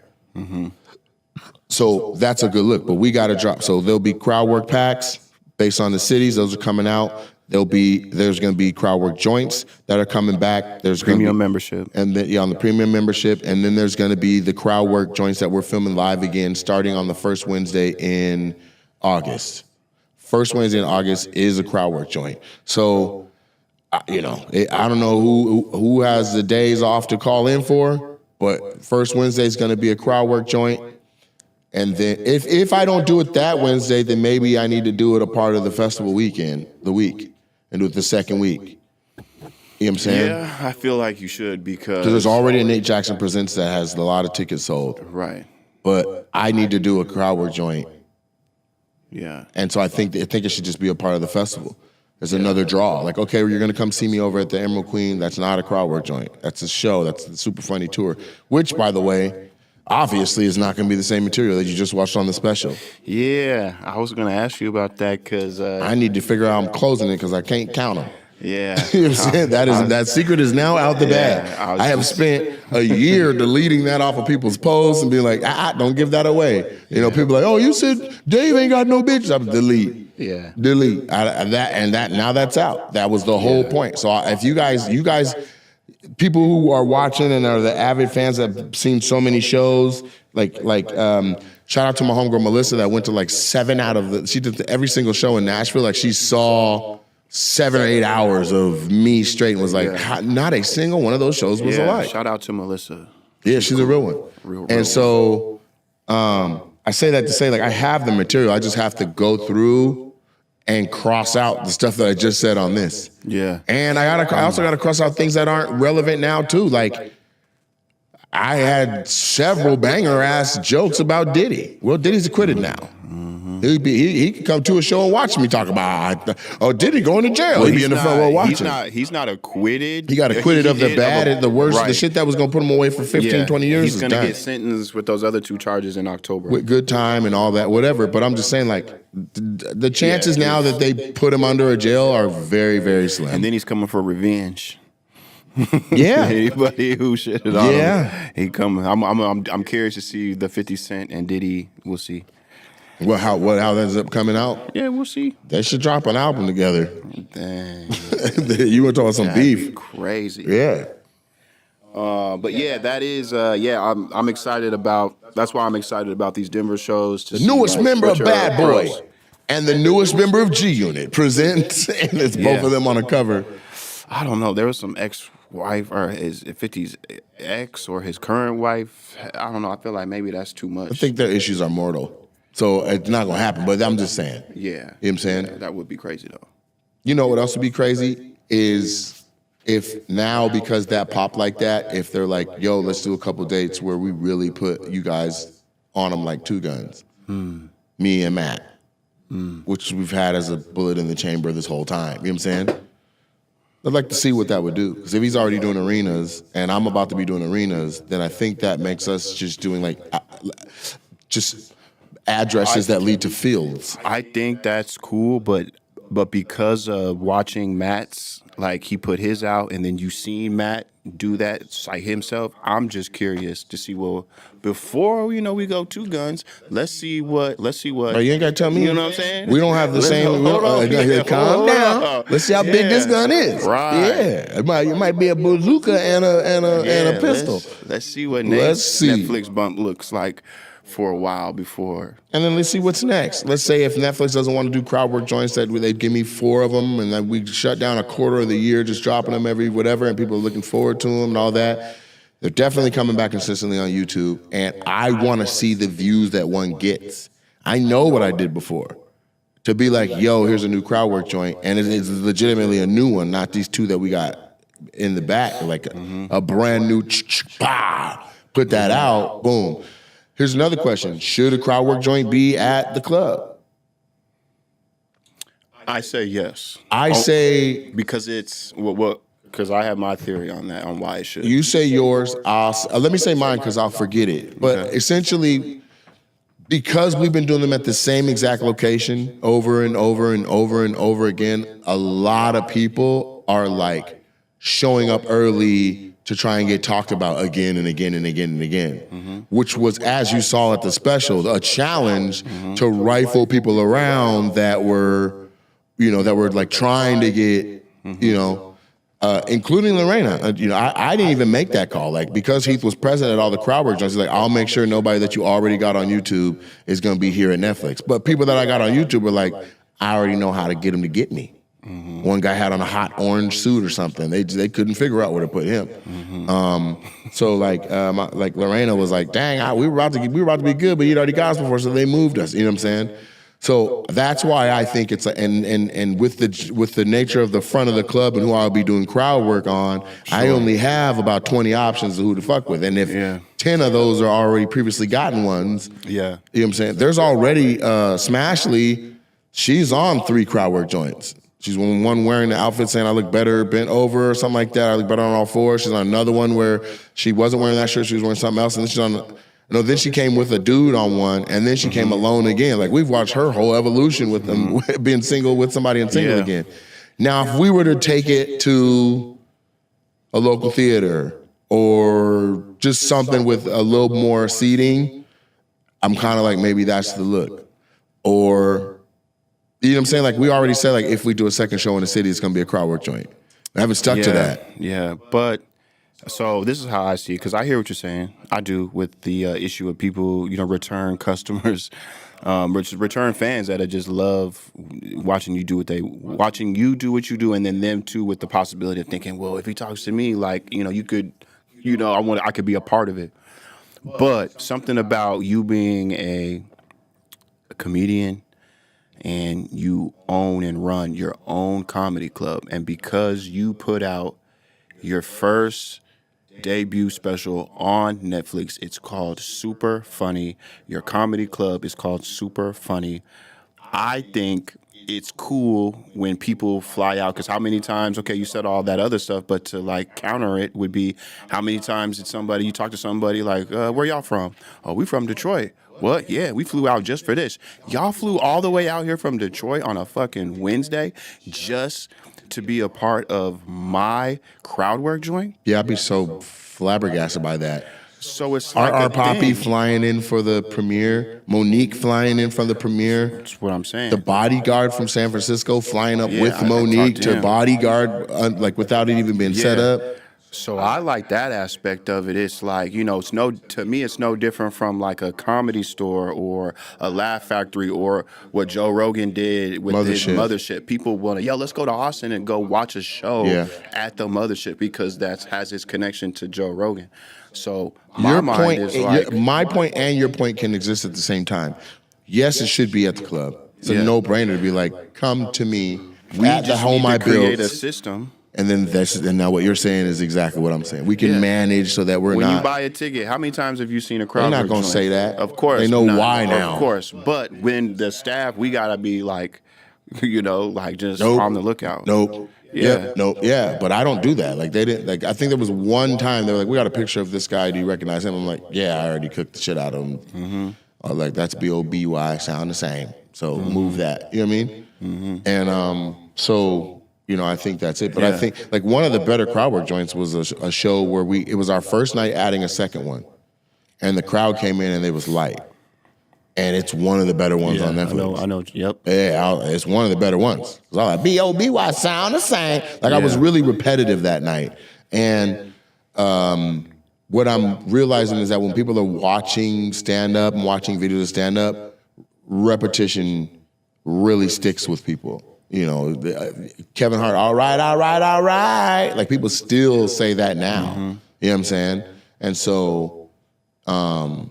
So that's a good look, but we got to drop. So there'll be crowd work packs based on the cities. Those are coming out. There's going to be crowd work joints that are coming back. There's premium membership. And then, on the premium membership. And then there's going to be the crowd work joints that we're filming live again starting on the first Wednesday in August. first Wednesday in August is a crowd work joint. So, I don't know who has the days off to call in for, but first Wednesday is going to be a crowd work joint. And then if I don't do it that Wednesday, then maybe I need to do it a part of the festival weekend, and do it the second week. You know what I'm saying? Yeah, I feel like you should because there's already a Nate Jackson Presents that has a lot of tickets sold. Right. But I need to do a crowd work joint. Yeah. And so I think it should just be a part of the festival. There's another draw. Like, okay, you're going to come see me over at the Emerald Queen. That's not a crowd work joint. That's a show. That's the Super Funny Tour, which, by the way, obviously is not going to be the same material that you just watched on the special. Yeah, I was going to ask you about that because I need to figure out I'm closing it because I can't count them. Yeah. You know what I'm saying? That secret is now out the bag. I have spent a year deleting that off of people's posts and being like, don't give that away. People are like, oh, you said Dave ain't got no bitches. I'm delete. Yeah. Delete. Now that's out. That was the whole point. So if you guys, people who are watching and are the avid fans that have seen so many shows, like shout out to my homegirl Melissa that went to like 7 out of she did every single show in Nashville. Like she saw 7 or 8 hours of me straight and was like, not a single one of those shows was alike. Shout out to Melissa. Yeah, she's a real one. Real so I say that to say, like, I have the material. I just have to go through and cross out the stuff that I just said on this. Yeah. And I also gotta cross out things that aren't relevant now too. Like, I had several banger ass jokes about Diddy. Well, Diddy's acquitted now. He could come to a show and watch me talk about, Diddy going to jail. Well, He'd be in the front row watching. He's not acquitted. He got acquitted of the bad, the worst, the shit that was going to put him away for 15, 20 years. He's going to get sentenced with those other 2 charges in October. With good time and all that, whatever. But I'm just saying, like, the chances now that they put him under a jail are very, very slim. And then he's coming for revenge. Yeah. Anybody who shitted on him, he coming. I'm curious to see the 50 Cent and Diddy. We'll see. Well, how that ends up coming out? Yeah, we'll see. They should drop an album together. Dang. You were talking some beef. Crazy. Yeah. But yeah, that is I'm excited about. That's why I'm excited about these Denver shows. The newest member of Bad Boy and the newest member of G Unit presents, and it's both of them on a cover. I don't know. There was some ex-wife or his 50's ex or his current wife. I don't know. I feel like maybe that's too much. I think their issues are mortal. So it's not going to happen, but I'm just saying. Yeah. You know what I'm saying? Yeah, that would be crazy, though. You know what else would be crazy is if now, because that popped like that, if they're like, yo, let's do a couple dates where we really put you guys on them like 2 guns. Me and Matt, which we've had as a bullet in the chamber this whole time. You know what I'm saying? I'd like to see what that would do. Because if he's already doing arenas and I'm about to be doing arenas, then I think that makes us just doing like, just addresses that lead to fields. I think that's cool, but because of watching Matt's, like he put his out, and then you seen Matt do that like himself, I'm just curious to see. Well, before we go 2 guns, let's see what. Bro, you ain't gotta tell me. You know what I'm saying? We don't have the same. Calm down. Let's see how big this gun is. Right. Yeah. It might be a bazooka and a pistol. Let's see what Netflix bump looks like for a while before. And then let's see what's next. Let's say if Netflix doesn't want to do crowd work joints, that they'd give me 4 of them, and then we shut down a quarter of the year, just dropping them every whatever, and people are looking forward to them and all that. They're definitely coming back consistently on YouTube, and I want to see the views that one gets. I know what I did before. To be like, yo, here's a new crowd work joint, and it's legitimately a new one, not these 2 that we got in the back, like a brand new, put that out, boom. Here's another question. Should a crowd work joint be at the club? I say yes. I say... Because it's... Because I have my theory on that, on why it should. You say yours. Let me say mine because I'll forget it. But essentially, because we've been doing them at the same exact location over and over and over and over again, a lot of people are like showing up early to try and get talked about again and again and again and again, which was, as you saw at the special, a challenge to rifle people around that were like trying to get, including Lorena. I didn't even make that call. Like, because Heath was present at all the crowd work joints, like, I'll make sure nobody that you already got on YouTube is going to be here at Netflix. But people that I got on YouTube were like, I already know how to get him to get me. One guy had on a hot orange suit or something. They couldn't figure out where to put him. So like Lorena was like, dang, we were about to be good, but he'd already got us before, so they moved us. You know what I'm saying? So that's why I think it's and with the nature of the front of the club and who I'll be doing crowd work on, I only have about 20 options of who to fuck with, and if 10 of those are already previously gotten ones, you know what I'm saying? There's already Smashley. She's on 3 crowd work joints. She's one wearing the outfit saying I look better bent over or something like that. I look better on all 4. She's on another one where she wasn't wearing that shirt. She was wearing something else. And then she's on, then she came with a dude on one. And then she came alone again. Like we've watched her whole evolution with them being single with somebody and single again. Now, if we were to take it to a local theater or just something with a little more seating, I'm kind of like, maybe that's the look. Or... You know what I'm saying? Like we already said, like if we do a second show in the city, it's gonna be a crowd work joint. I haven't stuck to that. Yeah, but so this is how I see it because I hear what you're saying. I do with the issue of people, return customers, return fans that just love watching you do what you do, and then them too with the possibility of thinking, well, if he talks to me, like you could, I could be a part of it. But something about you being a comedian. And you own and run your own comedy club. And because you put out your first debut special on Netflix, it's called Super Funny. Your comedy club is called Super Funny. I think it's cool when people fly out, because how many times, okay, you said all that other stuff, but to like counter it would be how many times did you talk to somebody like, where y'all from? Oh, we from Detroit. What? Yeah, we flew out just for this. Y'all flew all the way out here from Detroit on a fucking Wednesday just to be a part of my crowd work joint? Yeah, I'd be so flabbergasted by that. So it's like our Poppy flying in for the premiere, Monique flying in for the premiere. That's what I'm saying. The bodyguard from San Francisco flying up with Monique to bodyguard, like without it even being set up. So I like that aspect of it. It's like, to me, it's no different from like a Comedy Store or a Laugh Factory or what Joe Rogan did with his Mothership. People want to, let's go to Austin and go watch a show at the Mothership because that has its connection to Joe Rogan. So my point and your point can exist at the same time. Yes, it should be at the club. It's a no-brainer to be like, come to me at the home I built. Create a system. And then now what you're saying is exactly what I'm saying. We can manage so that we're when not. When you buy a ticket, how many times have you seen a crowd? They're not going to say that. Of course. They know why now. Of course. But when the staff, we got to be like, just on the lookout. Nope. Yeah. Nope. Yeah. But I don't do that. Like they didn't, I think there was one time they were like, we got a picture of this guy. Do you recognize him? I'm like, yeah, I already cooked the shit out of him. Mm-hmm. Like that's B-O-B-Y, sound the same. So move that. You know what I mean? Mm-hmm. And so... I think that's it. But I think like one of the better crowd work joints was a show where it was our first night adding a second one. And the crowd came in and it was light. And it's one of the better ones on Netflix. I know. Yep. Yeah, it's one of the better ones. It's all like B-O-B-Y, sound the same. Like I was really repetitive that night. And what I'm realizing is that when people are watching stand-up and watching videos of stand-up, repetition really sticks with people. Kevin Hart, all right. Like people still say that now. Mm-hmm. You know what I'm saying? And so, so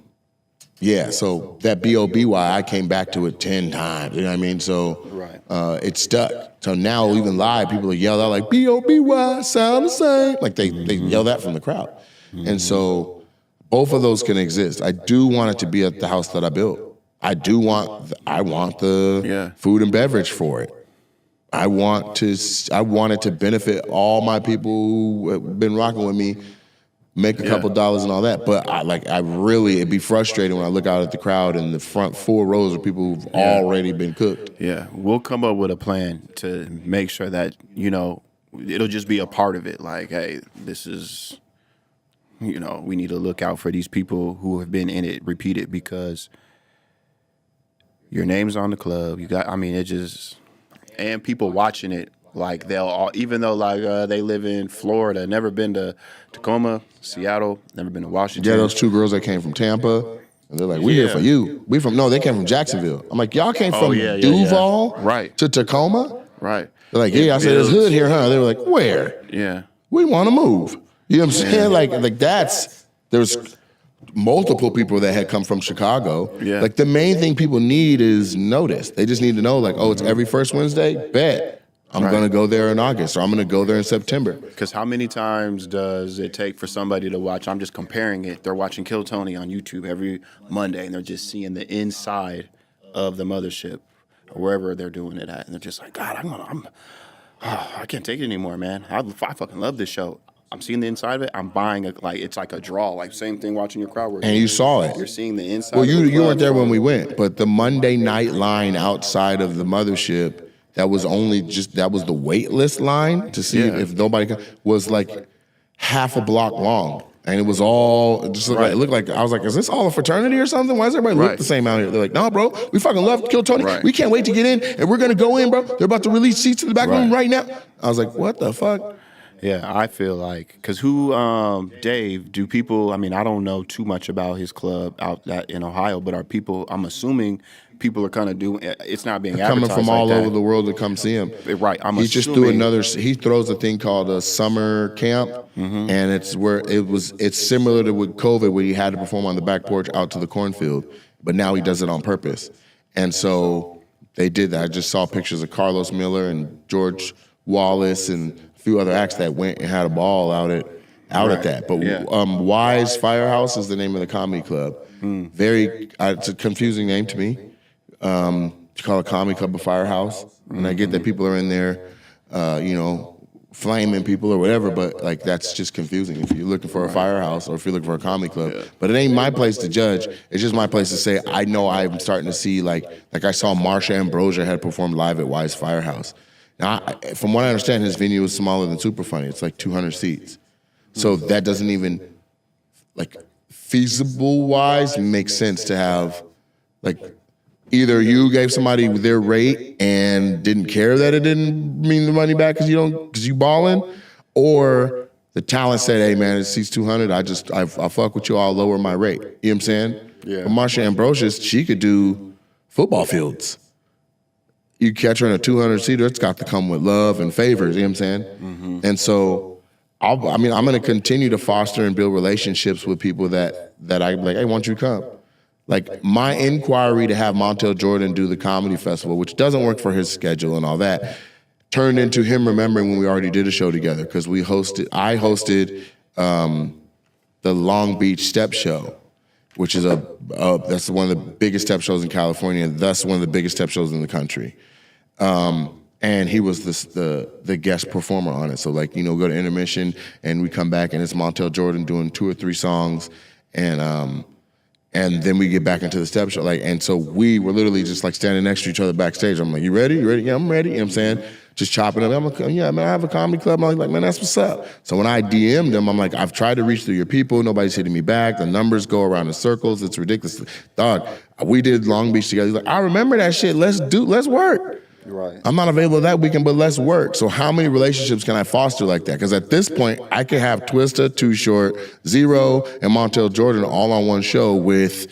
that B-O-B-Y, I came back to it 10 times. You know what I mean? So it stuck. So now even live, people yell out like B-O-B-Y, sound the same. Like they yell that from the crowd. Mm-hmm. And so both of those can exist. I do want it to be at the house that I built. I want the food and beverage for it. I want it to benefit all my people who have been rocking with me, make a couple dollars and all that. But it'd be frustrating when I look out at the crowd and the front 4 rows of people who've already been cooked. Yeah, we'll come up with a plan to make sure that, it'll just be a part of it. Like, hey, this is, we need to look out for these people who have been in it, repeat it, because your name's on the club. And people watching it, like they'll all, even though they live in Florida, never been to Tacoma, Seattle, never been to Washington. Yeah, those 2 girls that came from Tampa, And they're like, we here for you. They came from Jacksonville. I'm like, y'all came from Duval Right. to Tacoma? Right. They're like, I said, there's hood here, huh? They were like, where? Yeah. We want to move. You know what I'm saying? Like there's multiple people that had come from Chicago. Yeah. Like the main thing people need is notice. They just need to know like, it's every first Wednesday? Bet. I'm going to go there in August, or I'm going to go there in September. Because how many times does it take for somebody to watch? I'm just comparing it. They're watching Kill Tony on YouTube every Monday, and they're just seeing the inside of the mothership or wherever they're doing it at, and they're just like, God, I can't take it anymore, man. I fucking love this show. I'm seeing the inside of it. I'm buying it's like a draw. Like same thing watching your crowd work. And you saw it. You're seeing the inside. Well, you weren't there when we went, but the Monday night line outside of the mothership. That was the wait list line to see if nobody was like half a block long. And it was all just it looked like I was like, is this all a fraternity or something? Why does everybody look the same out here? They're like, no, bro, we fucking love Kill Tony. We can't wait to get in, and we're gonna go in, bro. They're about to release seats in the back room right now. I was like, what the fuck? Yeah, I feel like because Dave? Do people? I mean, I don't know too much about his club out that in Ohio, but are people? I'm assuming people are kind of doing. It's not being coming advertised from like all that. over the world to come see him. Right. He just threw he throws a thing called a summer camp, and it's where it's similar to with COVID where he had to perform on the back porch out to the cornfield, but now he does it on purpose. And so they did that. I just saw pictures of Carlos Miller and George Wallace and a few other acts that went and had a ball out at that. But Wise Firehouse is the name of the comedy club. Very, it's a confusing name to me. To call a comedy club a firehouse, and I get that people are in there, flaming people or whatever, but like that's just confusing if you're looking for a firehouse or if you're looking for a comedy club. But it ain't my place to judge. It's just my place to say I know I'm starting to see like I saw Marsha Ambrosius had performed live at Wise Firehouse. Now, from what I understand, his venue is smaller than Super Funny. It's like 200 seats, so that doesn't even like feasible wise make sense to have like. Either you gave somebody their rate and didn't care that it didn't mean the money back because you balling, or the talent said, "Hey man, it seats 200. I fuck with you. I'll lower my rate." You know what I'm saying? Yeah. But Marsha Ambrosius, she could do football fields. You catch her in a 200 seater, it's got to come with love and favors. You know what I'm saying? Mm-hmm. And so, I'm going to continue to foster and build relationships with people that I like. Hey, why don't you come? Like my inquiry to have Montel Jordan do the comedy festival, which doesn't work for his schedule and all that, turned into him remembering when we already did a show together because I hosted the Long Beach Step Show, which is that's one of the biggest step shows in California, and thus one of the biggest step shows in the country. And he was the guest performer on it. So like go to intermission and we come back and it's Montel Jordan doing 2 or 3 songs and then we get back into the step show. And so we were literally just like standing next to each other backstage. I'm like, you ready? You ready? Yeah, I'm ready. You know what I'm saying? Just chopping up. I'm like, yeah, man, I have a comedy club. I'm like, man, that's what's up. So when I DM'd him, I'm like, I've tried to reach through your people. Nobody's hitting me back. The numbers go around in circles. It's ridiculous. Dog, we did Long Beach together. He's like, I remember that shit. Let's work. Right. I'm not available that weekend, but let's work. So how many relationships can I foster like that? Because at this point, I could have Twista, Too Short, Zero, and Montel Jordan all on one show with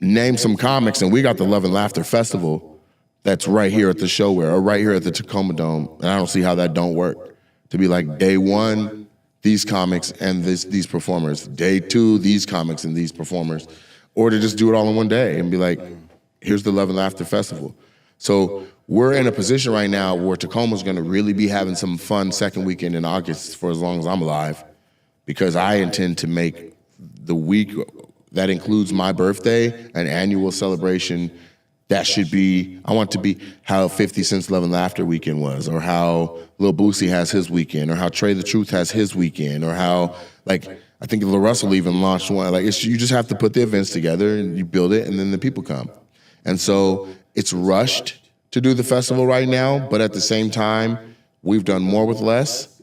name some comics, and we got the Love and Laughter Festival that's right here at the Showware or right here at the Tacoma Dome, and I don't see how that don't work. To be like day 1, these comics and these performers. Day 2, these comics and these performers. Or to just do it all in one day and be like, here's the Love and Laughter Festival. So we're in a position right now where Tacoma's going to really be having some fun second weekend in August for as long as I'm alive, because I intend to make the week that includes my birthday an annual celebration. That should be, I want it to be how 50 Cent's Love and Laughter weekend was, or how Lil Boosie has his weekend, or how Trey the Truth has his weekend, or how, like, I think Lil Russell even launched one. Like, you just have to put the events together and you build it, and then the people come. And so it's rushed to do the festival right now, but at the same time, we've done more with less,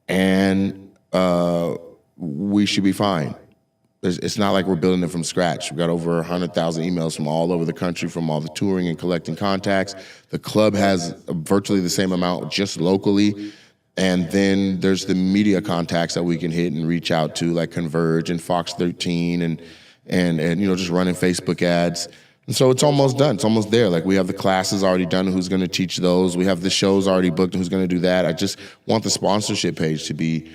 and we should be fine. It's not like we're building it from scratch. We've got over 100,000 emails from all over the country from all the touring and collecting contacts. The club has virtually the same amount just locally. And then there's the media contacts that we can hit and reach out to, like Converge and Fox 13 and and just running Facebook ads. And so it's almost done. It's almost there. Like we have the classes already done. Who's going to teach those? We have the shows already booked. Who's going to do that? I just want the sponsorship page to be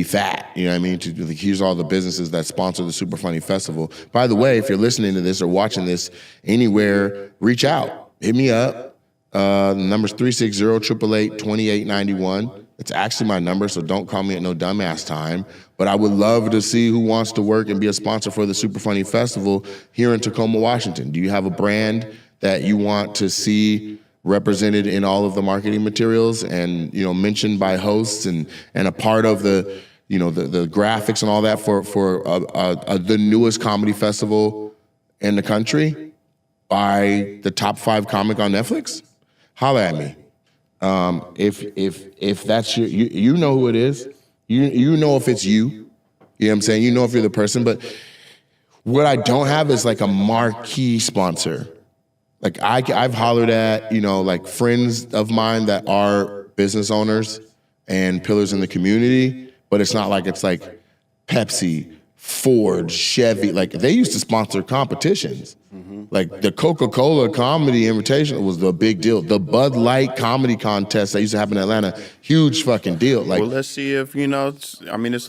fat. You know what I mean? Here's all the businesses that sponsor the Super Funny Festival. By the way, if you're listening to this or watching this anywhere, reach out. Hit me up. The number's 360-888-2891. It's actually my number, so don't call me at no dumbass time. But I would love to see who wants to work and be a sponsor for the Super Funny Festival here in Tacoma, Washington. Do you have a brand that you want to see represented in all of the marketing materials and mentioned by hosts and a part of the the graphics and all that for the newest comedy festival in the country by the top 5 comic on Netflix? Holla at me. If that's you know who it is. You know if it's you. You know what I'm saying? You know if you're the person. But what I don't have is like a marquee sponsor. Like I've hollered at, like friends of mine that are business owners and pillars in the community, but it's not like it's like Pepsi, Ford, Chevy. Like they used to sponsor competitions. Like the Coca-Cola Comedy Invitational was the big deal. The Bud Light Comedy Contest that used to happen in Atlanta, huge fucking deal. Like, well, let's see if it's a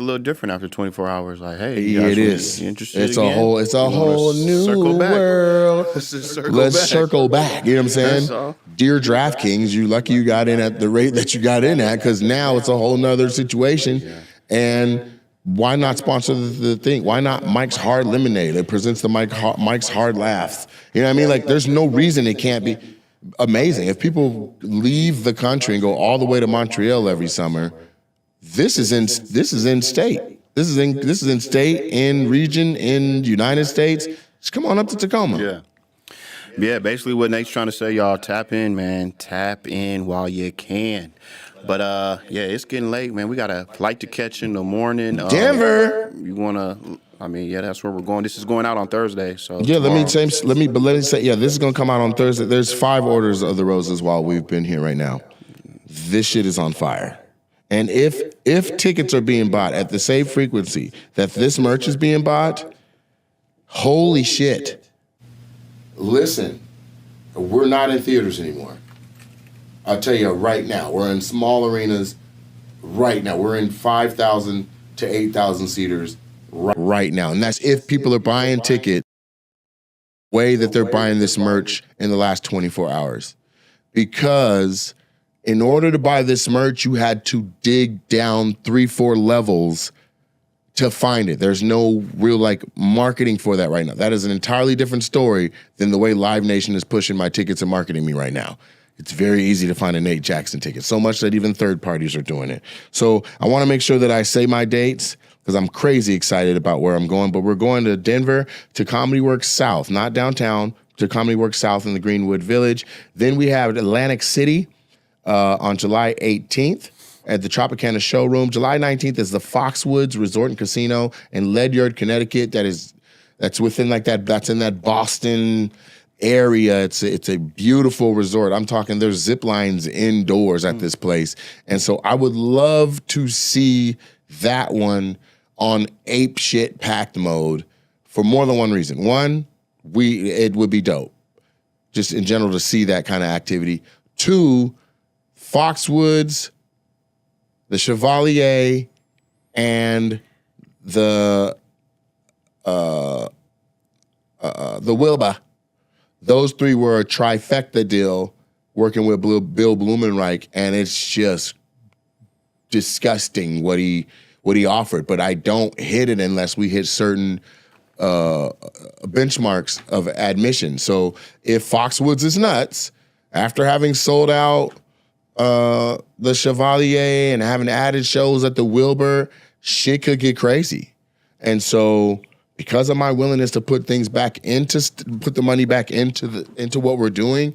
little different after 24 hours. Like, hey, yeah, it is. Interested it's again? It's a whole new world. Let's circle back. You know what I'm saying? Dear DraftKings, you lucky you got in at the rate that you got in at, because now it's a whole nother situation. And why not sponsor the thing? Why not Mike's Hard Lemonade? It presents the Mike's Hard Laughs. You know what I mean? Like, there's no reason it can't be amazing. If people leave the country and go all the way to Montreal every summer, this is in state. This is in state, in region, in United States. Just come on up to Tacoma. Yeah. Basically, what Nate's trying to say, y'all, tap in, man. Tap in while you can. But it's getting late, man. We got a flight to catch in the morning. Denver. You wanna? That's where we're going. This is going out on Thursday. So yeah, let me say, this is gonna come out on Thursday. There's 5 orders of the roses while we've been here right now. This shit is on fire. And if tickets are being bought at the same frequency that this merch is being bought, holy shit. Listen, we're not in theaters anymore. I'll tell you right now, we're in small arenas right now. We're in 5,000 to 8,000 seaters right now. And that's if people are buying tickets the way that they're buying this merch in the last 24 hours. Because in order to buy this merch, you had to dig down 3-4 levels to find it. There's no real marketing for that right now. That is an entirely different story than the way Live Nation is pushing my tickets and marketing me right now. It's very easy to find a Nate Jackson ticket, so much that even third parties are doing it. So I want to make sure that I say my dates because I'm crazy excited about where I'm going. But we're going to Denver, to Comedy Works South, not downtown, to Comedy Works South in the Greenwood Village. Then we have Atlantic City on July 18th at the Tropicana Showroom. July 19th is the Foxwoods Resort and Casino in Ledyard, Connecticut. That's within that's in that Boston area. It's a beautiful resort. I'm talking there's zip lines indoors at this place. And so I would love to see that one on ape shit packed mode for more than one reason. One, it would be dope just in general to see that kind of activity. 2, Foxwoods, the Chevalier, and the Wilbur. Those 3 were a trifecta deal working with Bill Blumenreich, and it's just disgusting what he offered. But I don't hit it unless we hit certain benchmarks of admission. So if Foxwoods is nuts, after having sold out the Chevalier and having added shows at the Wilbur, shit could get crazy. And so because of my willingness to put things back put the money back into what we're doing,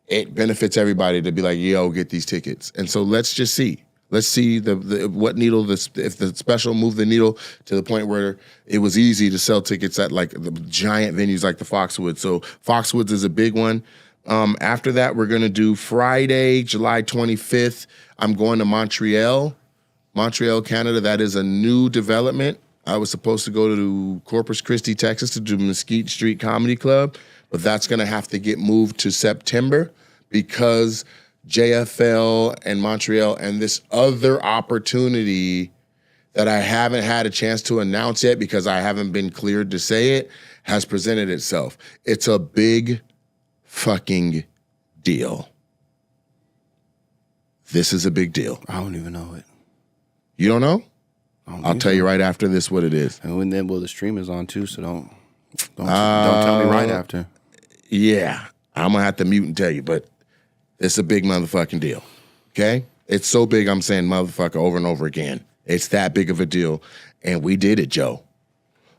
it benefits everybody to be like, yo, get these tickets. And so let's just see. Let's see what needle if the special moved the needle to the point where it was easy to sell tickets at the giant venues like the Foxwoods. So Foxwoods is a big one. After that, we're gonna do Friday, July 25th. I'm going to Montreal, Canada. That is a new development. I was supposed to go to Corpus Christi, Texas to do Mesquite Street Comedy Club, but that's going to have to get moved to September because JFL and Montreal and this other opportunity that I haven't had a chance to announce yet because I haven't been cleared to say it has presented itself. It's a big fucking deal. This is a big deal. I don't even know it. You don't know? I'll tell you right after this what it is. And then, the stream is on too, so don't tell me right after. Yeah, I'm gonna have to mute and tell you, but it's a big motherfucking deal. Okay? It's so big I'm saying motherfucker over and over again. It's that big of a deal. And we did it, Joe.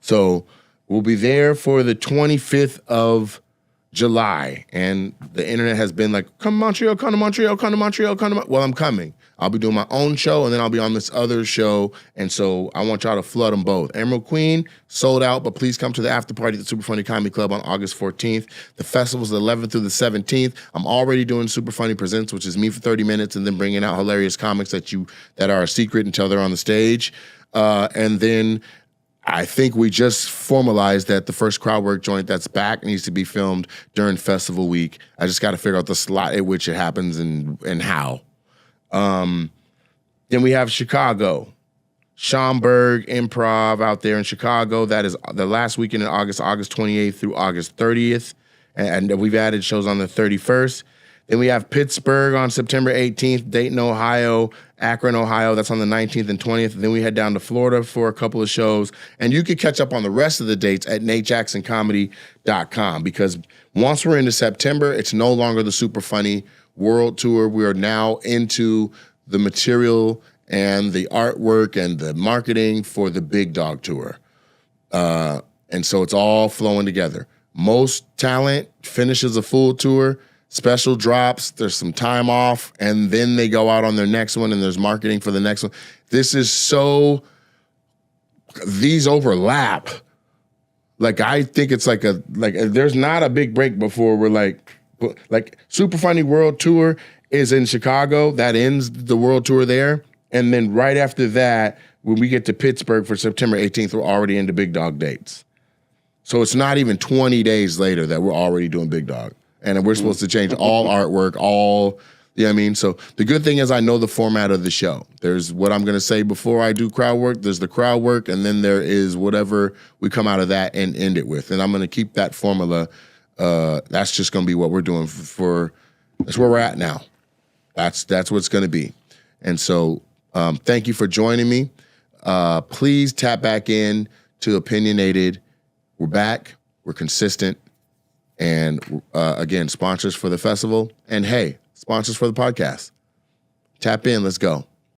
So we'll be there for the 25th of July. And the internet has been like, come to Montreal, come to Montreal, come to Montreal, come to Montreal. Well, I'm coming. I'll be doing my own show, and then I'll be on this other show. And so I want y'all to flood them both. Emerald Queen, sold out, but please come to the after party at the Super Funny Comedy Club on August 14th. The festival's the 11th through the 17th. I'm already doing Super Funny Presents, which is me for 30 minutes and then bringing out hilarious comics that are a secret until they're on the stage. And then I think we just formalized that the first crowd work joint that's back needs to be filmed during festival week. I just got to figure out the slot at which it happens and how. Then we have Chicago. Schaumburg Improv out there in Chicago. That is the last weekend in August 28th through August 30th. And we've added shows on the 31st. Then we have Pittsburgh on September 18th, Dayton, Ohio, Akron, Ohio. That's on the 19th and 20th. Then we head down to Florida for a couple of shows. And you can catch up on the rest of the dates at NateJacksonComedy.com because once we're into September, it's no longer the Super Funny World Tour. We are now into the material and the artwork and the marketing for the Big Dog Tour. And so it's all flowing together. Most talent finishes a full tour, special drops, there's some time off, and then they go out on their next one and there's marketing for the next one. This is these overlap. Like, I think it's like there's not a big break before we're like Super Funny World Tour is in Chicago. That ends the world tour there. And then right after that, when we get to Pittsburgh for September 18th, we're already into Big Dog dates. So it's not even 20 days later that we're already doing Big Dog. And we're supposed to change all artwork, you know what I mean? So the good thing is I know the format of the show. There's what I'm going to say before I do crowd work. There's the crowd work, and then there is whatever we come out of that and end it with. And I'm going to keep that formula. That's just going to be what we're doing that's where we're at now. That's what it's going to be. And so thank you for joining me. Please tap back in to Opinionated. We're back. We're consistent. And again, sponsors for the festival. And hey, sponsors for the podcast. Tap in. Let's go.